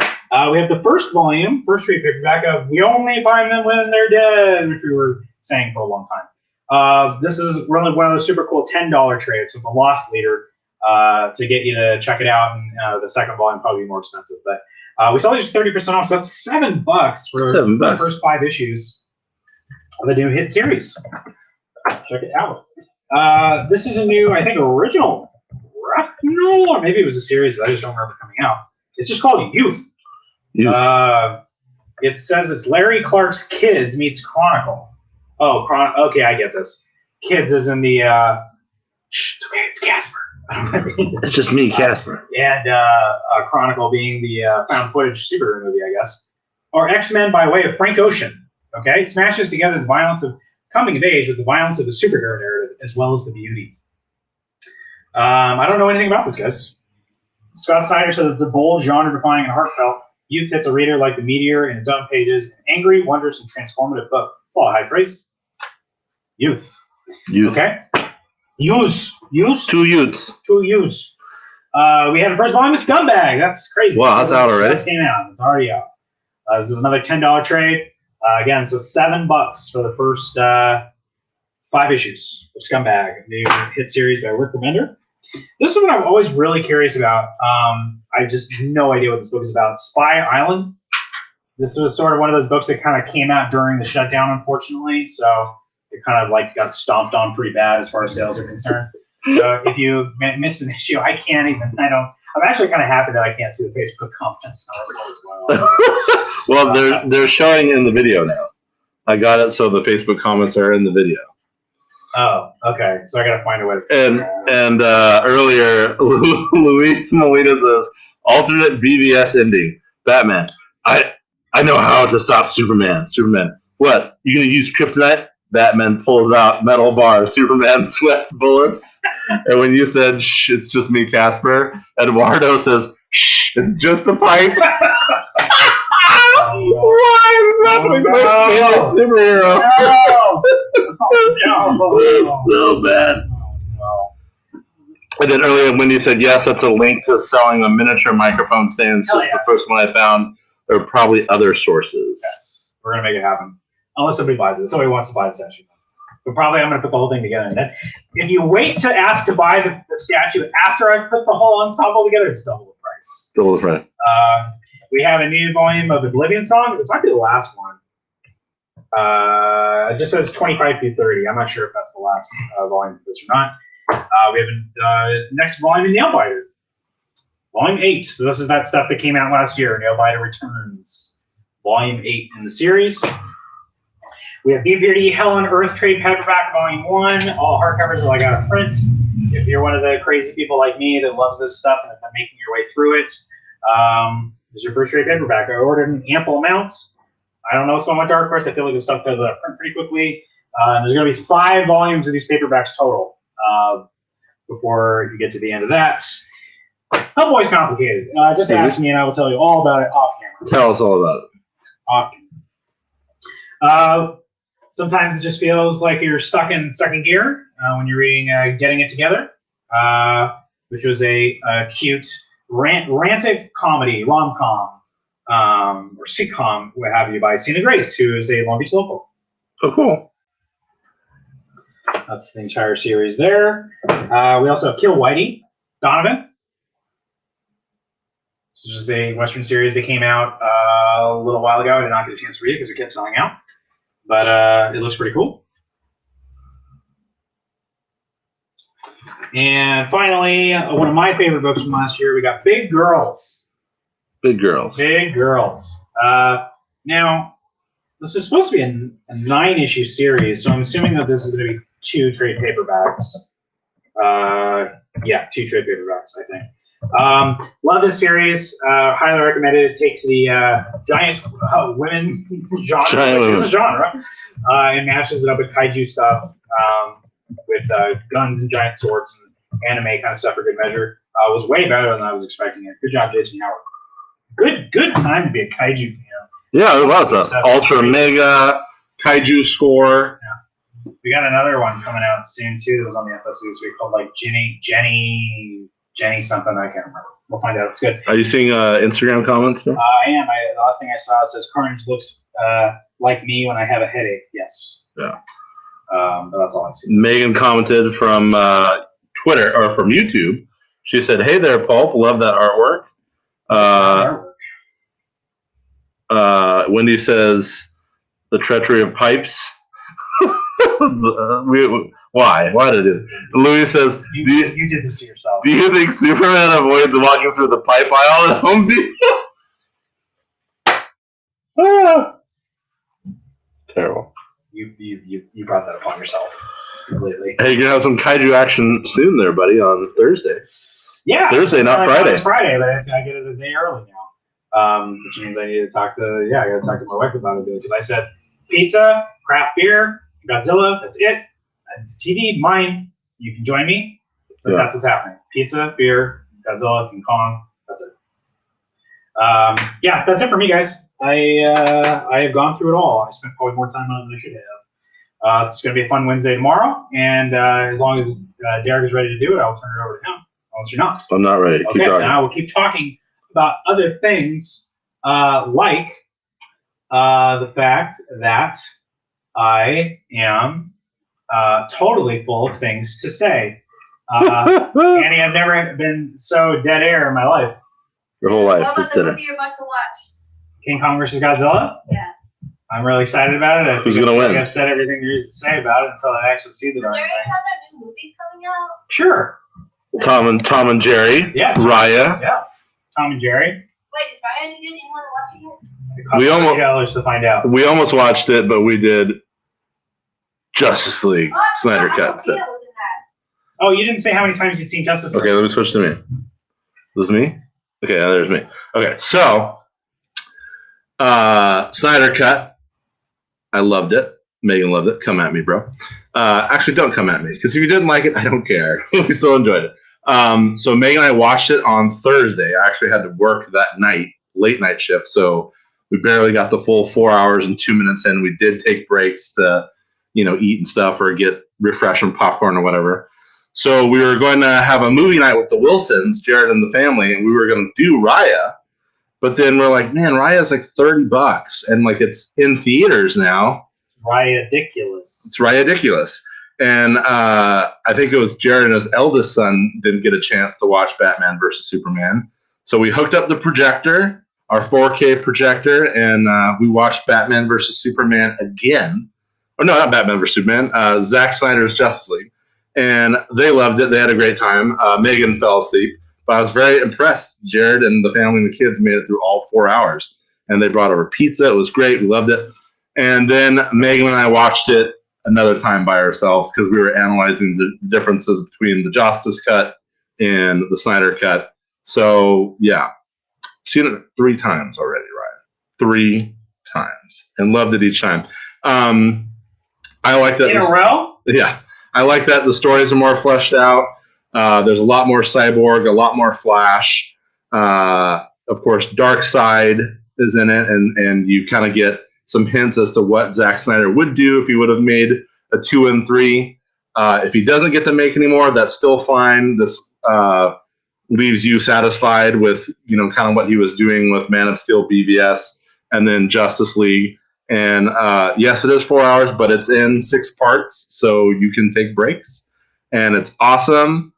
We have the first volume, first trade paperback of We Only Find Them When They're Dead, which we were saying for a long time. This is really one of those super cool $10 trades, so it's a loss leader to get you to check it out. And the second volume probably be more expensive, but we saw these 30% off, so that's $7 for the first 5 issues of the new hit series. Check it out. This is a new, I think, original. No, or maybe it was a series that I just don't remember coming out. It's just called Youth. It says it's Larry Clark's Kids meets Chronicle. Oh, okay, I get this. Kids is in the. It's okay, it's Casper. It's just me, Casper. And Chronicle being the found footage superhero movie, I guess. Or X-Men by way of Frank Ocean. Okay, it smashes together the violence of coming of age with the violence of the superhero narrative, as well as the beauty. I don't know anything about this, guys. Scott Snyder says it's a bold, genre-defying, and heartfelt. Youth hits a reader like the meteor in its own pages. An angry, wondrous, and transformative book. It's all high praise. Youth. Okay. Use. 2 youths. 2 youths. We have the first volume of Scumbag. That's crazy. Wow, that's out already. This came out. It's already out. This is another $10 trade. Again, so $7 for the first 5 issues of Scumbag, the hit series by Rick Remender. This is what I'm always really curious about. I just have no idea what this book is about. Spy Island. This was sort of one of those books that kind of came out during the shutdown, unfortunately. So it kind of like got stomped on pretty bad as far as sales are concerned. So if you miss an issue, I'm actually kind of happy that I can't see the Facebook comments. Well, they're showing in the video now. I got it, so the Facebook comments are in the video. Oh, okay. So I got to find a way to. And earlier, Luis Molina says alternate BVS ending. Batman. I know how to stop Superman. Superman. What? You gonna use kryptonite? Batman pulls out metal bar. Superman sweats bullets. And when you said, shh, it's just me, Casper, Eduardo says, shh, it's just a pipe. Why is that a superhero? No. So bad. And then earlier when you said, yes, that's a link to selling a miniature microphone stand. So it's the first one I found. There are probably other sources. Yes, we're going to make it happen. Unless somebody buys it. Somebody wants to buy the statue. But probably I'm going to put the whole thing together. And then if you wait to ask to buy the statue after I've put the whole ensemble together, it's double the price. Double the price. We have a new volume of Oblivion Song. It's actually the last one. It just says 25 through 30. I'm not sure if that's the last volume of this or not. We have a next volume in Nailbiter. Volume 8. So this is that stuff that came out last year. Nailbiter Returns. Volume 8 in the series. We have Be Beauty, Hell on Earth Trade Paperback Volume 1. All hardcovers are like out of print. If you're one of the crazy people like me that loves this stuff and have been making your way through it, this is your first trade paperback. I ordered an ample amount. I don't know what's going on with Dark Horse. I feel like this stuff goes out of print pretty quickly. There's going to be 5 volumes of these paperbacks total before you get to the end of that. Hellboy's complicated. Just ask me and I will tell you all about it off camera. Tell us all about it. Off camera. Sometimes it just feels like you're stuck in second gear when you're reading Getting It Together, which was a cute rantic comedy, rom-com, or sitcom, what have you, by Sina Grace, who is a Long Beach local. Oh, cool. That's the entire series there. We also have Kill Whitey, Donovan. This is a Western series that came out a little while ago. I did not get a chance to read it because it kept selling out. But it looks pretty cool. And finally, one of my favorite books from last year, we got Big Girls. Big Girls. Big Girls. Now, this is supposed to be a 9-issue series, so I'm assuming that this is going to be 2 trade paperbacks. Yeah, 2 trade paperbacks, I think. Love this series. Highly recommend it. It takes the giant women genre, it's a genre, and mashes it up with kaiju stuff, with guns and giant swords and anime kind of stuff for good measure. It was way better than I was expecting it. Good job, Jason Howard. Good time to be a kaiju fan. Yeah, there was a Ultra Mega Kaiju Score. Yeah. We got another one coming out soon too. That was on the FSC this week called like Jenny something. I can't remember. We'll find out. It's good. Are you seeing Instagram comments? I am. The last thing I saw says Carnage looks like me when I have a headache. Yes. Yeah. But that's all I see. Megan commented from Twitter or from YouTube. She said, "Hey there, Pulp. Love that artwork." Wendy says, "The treachery of pipes." Why? Why did it? Louis says, you did this to yourself. Do you think Superman avoids walking through the pipe aisle at Home Depot? Terrible. You brought that upon yourself completely. Hey, you're gonna have some kaiju action soon, there, buddy, on Thursday. Yeah, Thursday, not Friday. It's Friday, but I get it a day early now, which means I need to talk to. Yeah, I got to talk to my wife about it because I said pizza, craft beer, Godzilla. That's it. The TV, mine. You can join me. But Yeah. That's what's happening. Pizza, beer, Godzilla, King Kong. That's it. Yeah, that's it for me, guys. I have gone through it all. I spent probably more time on it than I should have. It's going to be a fun Wednesday tomorrow, and as long as Derek is ready to do it, I'll turn it over to him. Unless you're not. I'm not ready. Okay, now we'll keep talking about other things, like the fact that I am totally full of things to say. Annie, I've never been so dead air in my life. Your whole life. What Just about the did it. movie you're about to watch? King Kong versus Godzilla? Yeah. I'm really excited about it. Who's gonna win? I've said everything there is to say about it until I actually see the darn There thing. you have that new movie coming out. Sure. Tom and Jerry. Yeah. Raya. Yeah. Tom and Jerry. Wait, is Ryan good? You want to watch it yet? It We costs almost- $3 to find out. We almost watched it, but we did Justice League Oh, I Snyder forgot Cut. Sophia was in that. Oh, you didn't say how many times you'd seen Justice League. Okay, let me switch to me. This is me? Okay, now there's me. Okay, so Snyder Cut. I loved it. Megan loved it. Come at me, bro. Actually, don't come at me, because if you didn't like it, I don't care. We still enjoyed it. So Megan and I watched it on Thursday. I actually had to work that night, late night shift, so we barely got the full 4 hours and 2 minutes in. We did take breaks to, eat and stuff or get refreshing popcorn or whatever. So we were going to have a movie night with the Wilsons, Jared and the family, and we were going to do Raya. But then we're like, man, Raya's like $30, and like it's in theaters now. Ridiculous. It's ridiculous. And I think it was Jared and his eldest son didn't get a chance to watch Batman versus Superman. So we hooked up the projector, our 4K projector, and we watched Batman versus Superman again. Oh, no, not Batman versus Superman. Zack Snyder's Justice League. And they loved it. They had a great time. Megan fell asleep. But I was very impressed. Jared and the family and the kids made it through all 4 hours. And they brought over pizza. It was great. We loved it. And then Megan and I watched it another time by ourselves because we were analyzing the differences between the Justice Cut and the Snyder Cut. So, yeah. Seen it 3 times already, Ryan. 3 times. And loved it each time. I like that. In a row? Yeah. I like that the stories are more fleshed out. There's a lot more Cyborg, a lot more Flash. Of course, Darkseid is in it, and you kind of get some hints as to what Zack Snyder would do if he would have made a 2 and 3. If he doesn't get to make any more, that's still fine. This leaves you satisfied with kind of what he was doing with Man of Steel, BVS, and then Justice League. And yes, it is 4 hours, but it's in 6 parts, so you can take breaks. And it's awesome.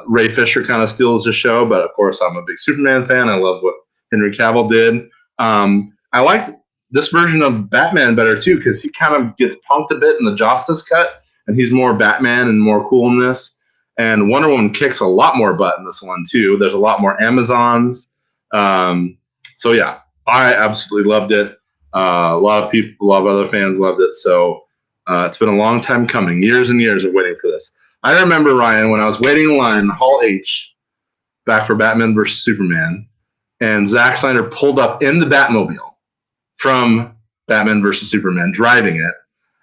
Ray Fisher kind of steals the show, but of course I'm a big Superman fan. I love what Henry Cavill did. I like this version of Batman better too, because he kind of gets punked a bit in the Justice Cut, and he's more Batman and more cool in this. And Wonder Woman kicks a lot more butt in this one too. There's a lot more Amazons. So yeah, I absolutely loved it. A lot of people, a lot of other fans loved it. So it's been a long time coming, years and years of waiting for this. I remember, Ryan, when I was waiting in line in Hall H back for Batman versus Superman, and Zack Snyder pulled up in the Batmobile from Batman versus Superman, driving it,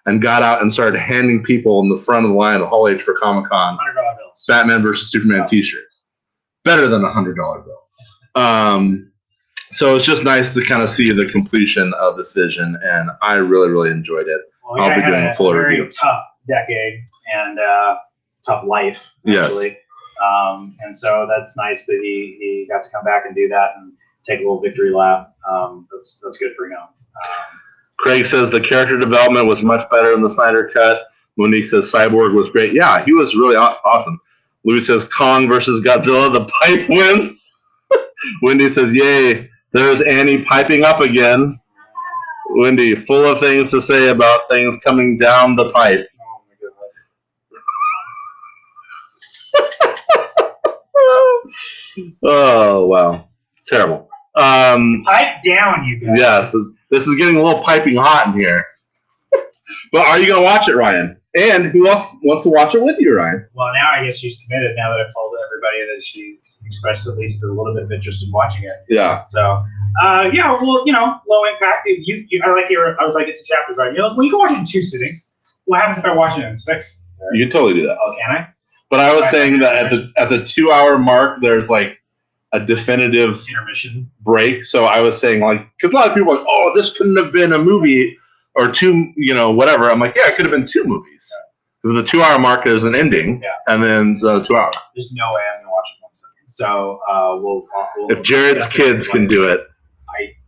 and got out and started handing people in the front of the line at Hall H for Comic-Con $100 bills. Batman Batman versus Superman t-shirts. Better than a $100 bill. So it's just nice to kind of see the completion of this vision, and I really, really enjoyed it. Well, I'll be doing a full very review. tough decade and tough life, actually. Yes. And so that's nice that he got to come back and do that and take a little victory lap. That's good for him. Craig says the character development was much better in the Snyder Cut. Monique says Cyborg was great. Yeah, he was really awesome. Louis says Kong versus Godzilla. The pipe wins. Wendy says, yay, there's Annie piping up again. Wendy, full of things to say about things coming down the pipe. Oh, wow. It's terrible. Pipe down, you guys. Yes, this is getting a little piping hot in here. But are you going to watch it, Ryan? And who else wants to watch it with you, Ryan? Well, now I guess she's committed now that I've told everybody that she's expressed at least a little bit of interest in watching it. Yeah. So, yeah, well, low impact. I like I was like, it's a chapter design. Well, you can watch it in 2 sittings. What happens if I watch it in 6? You can totally do that. Oh, can I? But I was saying that at the 2-hour mark, there's like a definitive Intermission break. So I was saying, like, because a lot of people are like, oh, this couldn't have been a movie or 2, whatever. I'm like, yeah, it could have been 2 movies. Because the 2-hour mark is an ending, and then it's 2 hours. There's no way I'm going to watch it in 1 second. So we'll if Jared's kids can do it,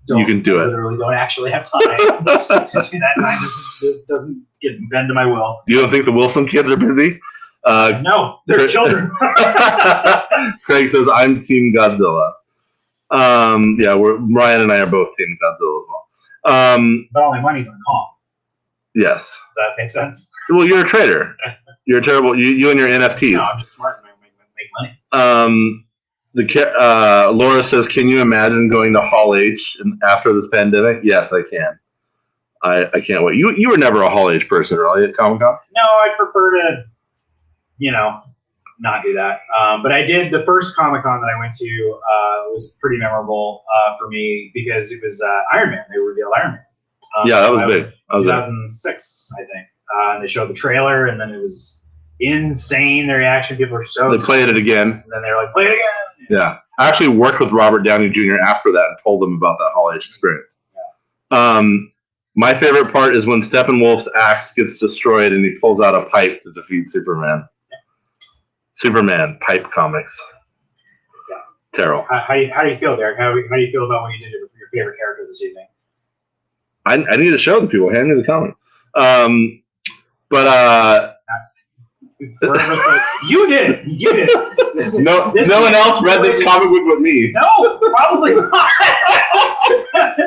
you can do it. I literally don't actually have time to do that. Time this doesn't bend to my will. You don't think the Wilson kids are busy? No, they're children. Craig says, I'm Team Godzilla. Yeah, Ryan and I are both Team Godzilla as well. But all my money's on Kong. Yes. Does that make sense? Well, you're a trader. You're terrible. You and your NFTs. No, I'm just smart and I make money. Laura says, can you imagine going to Hall H after this pandemic? Yes, I can. I can't wait. You were never a Hall H person, really, at Comic-Con? No, I prefer to, not do that. But I did. The first Comic-Con that I went to was pretty memorable for me because it was Iron Man. They revealed Iron Man. Yeah, that was big. 2006, I think. And they showed the trailer, and then it was insane. The reaction, people were so. They played it again. And then they were like, "Play it again." Yeah, I actually worked with Robert Downey Jr. after that and told them about that Hall H experience. Yeah. My favorite part is when Steppenwolf's axe gets destroyed and he pulls out a pipe to defeat Superman. Yeah. Superman pipe comics. Yeah. Terrible. How do you feel, Derek? How do you feel about what you did with your favorite character this evening? I need to show the people. Hand me the comic. You did. No one else read this comic book but me. No, probably not.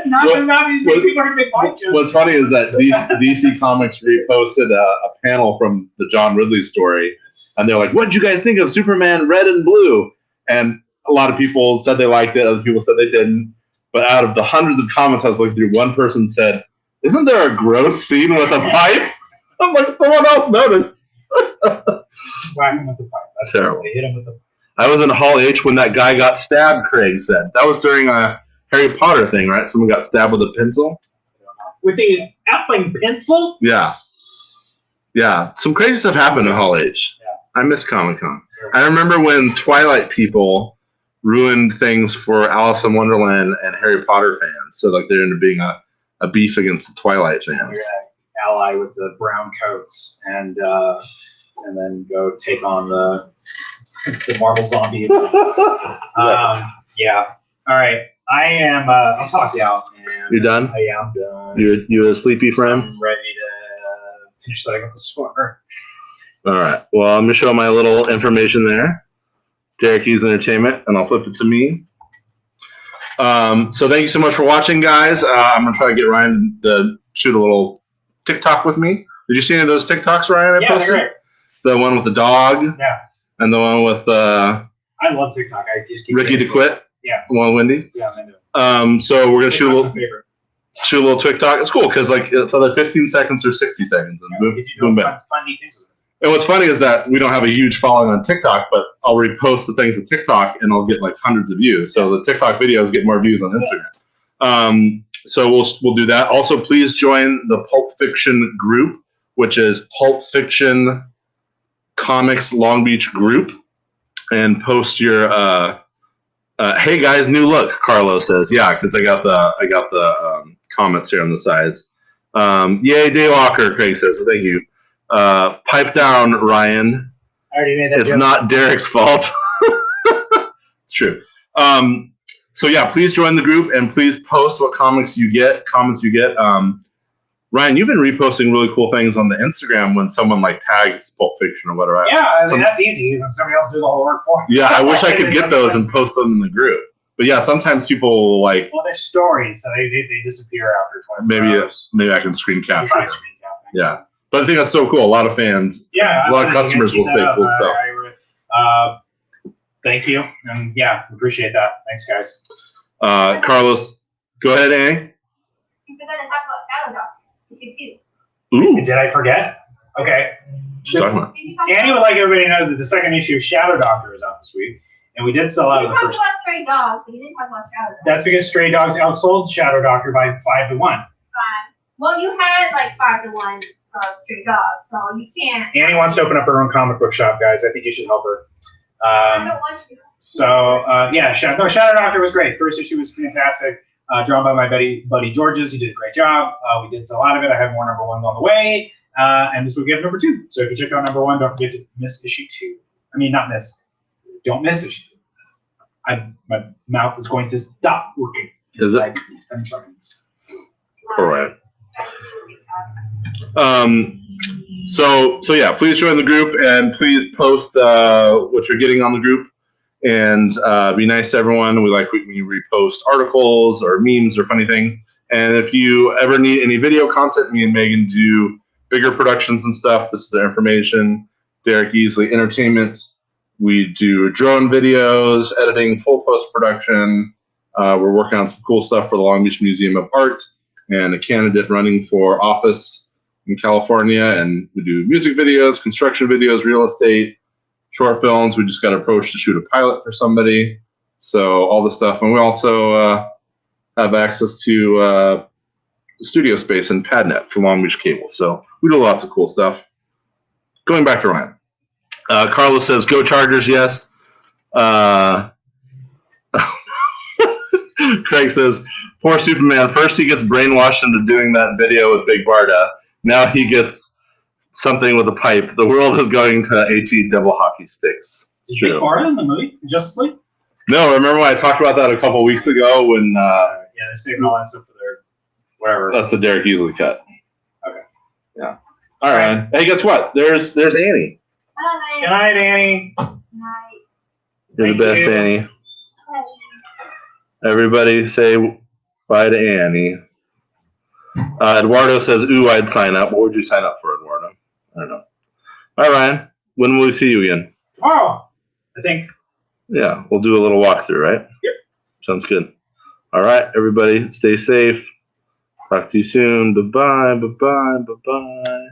Not these people are big fight jokes. What's funny is that DC Comics reposted a panel from the John Ridley story, and they're like, "What did you guys think of Superman Red and Blue?" And a lot of people said they liked it. Other people said they didn't. But out of the hundreds of comments I was looking through, one person said, "Isn't there a gross scene with a pipe?" I'm like, someone else noticed. Whack him with the pipe. That's terrible. They hit him with the. I was in Hall H when that guy got stabbed. Craig said that was during a Harry Potter thing, right? Someone got stabbed with a pencil. With the effing pencil? Yeah. Yeah. Some crazy stuff happened in Hall H. Yeah. I miss Comic-Con. I remember when Twilight people ruined things for Alice in Wonderland and Harry Potter fans. So like there ended up being a beef against the Twilight fans. We're gonna ally with the brown coats and then go take on the Marvel zombies. Yeah. All right. I am. I'll talk you out. Man. You're done? Yeah, I'm done. You're a sleepy friend? I'm ready to finish setting up the score. All right. Well, I'm going to show my little information there. Derek Hughes Entertainment, and I'll flip it to me. So thank you so much for watching, guys. I'm going to try to get Ryan to shoot a little TikTok with me. Did you see any of those TikToks, Ryan? Yeah, they're great. The one with the dog? Yeah. And the one with I love TikTok. I just keep Ricky DeQuitt? Yeah. The one with Wendy? Yeah, I'm into it. So we're going to shoot a little favorite. TikTok. It's cool because like it's either 15 seconds or 60 seconds. And boom, bam. Fun things with it. And what's funny is that we don't have a huge following on TikTok, but I'll repost the things to TikTok and I'll get like hundreds of views. So the TikTok videos get more views on Instagram. So we'll do that. Also, please join the Pulp Fiction group, which is Pulp Fiction Comics Long Beach group, and post your Hey guys, new look. Carlos says, yeah, because I got the comments here on the sides. Yay, Daywalker. Craig says, thank you. Pipe down, Ryan. I already made that It's joke. not Derek's fault. It's true. So yeah, please join the group and please post what comments you get. Ryan, you've been reposting really cool things on the Instagram when someone like tags Pulp Fiction or whatever. Yeah, I mean, that's easy. Somebody else do the whole work for me. Yeah, I wish I could get those and post them in the group. But yeah, sometimes people like. Well, they're stories, so they disappear after 24 hours. Maybe I can screen capture it. Yeah, but I think that's so cool. A lot of fans. Yeah, a lot of customers will say cool stuff. Thank you, and yeah, appreciate that. Thanks, guys. Carlos, go ahead, Annie. You forgot to talk about Shadow Doctor. Ooh, Did I forget? Okay. Annie would like everybody to know that the second issue of Shadow Doctor is out this week, and we did sell out You of the talked first. about Stray Dogs, but you didn't talk about Shadow Doctor. That's because Stray Dogs outsold Shadow Doctor by 5-1. Fine. Well, you had like 5-1 Stray Dogs, so you can't. Annie wants to open up her own comic book shop, guys. I think you should help her. I don't want you. So yeah, Shadow Doctor was great. First issue was fantastic. Drawn by my buddy Georges. He did a great job. We did sell out of it. I have more number 1s on the way. And this will give number 2. So if you check out number 1, don't forget to miss issue 2. I mean, not miss. Don't miss issue 2. My mouth is going to stop working. Is it? Like 10 seconds. All right. So yeah, please join the group and please post what you're getting on the group. And be nice to everyone. We like when you repost articles or memes or funny things. And if you ever need any video content, me and Megan do bigger productions and stuff. This is our information. Derek Easley Entertainment. We do drone videos, editing, full post-production. We're working on some cool stuff for the Long Beach Museum of Art and a candidate running for office in California. And we do music videos, construction videos, real estate, short films. We just got approached to shoot a pilot for somebody. So all the stuff. And we also have access to studio space and PadNet for Long Beach Cable. So we do lots of cool stuff. Going back to Ryan. Carlos says, go Chargers, yes. Craig says, poor Superman. First he gets brainwashed into doing that video with Big Barda. Now he gets something with a pipe. The world is going to HE double hockey sticks. Is Big Barda in the movie Justice League? No, remember when I talked about that a couple weeks ago when... yeah, they're saving all that stuff for their whatever. That's the Derek Easley cut. Okay. Yeah. All right. Hey, guess what? There's Annie. Good night, Annie. You're the best, Annie. Everybody say bye to Annie. Eduardo says, ooh, I'd sign up. What would you sign up for, Eduardo? I don't know. All right, Ryan. When will we see you again? Tomorrow, I think. Yeah, we'll do a little walkthrough, right? Yep. Sounds good. All right, everybody, stay safe. Talk to you soon. Bye-bye, bye-bye, bye-bye.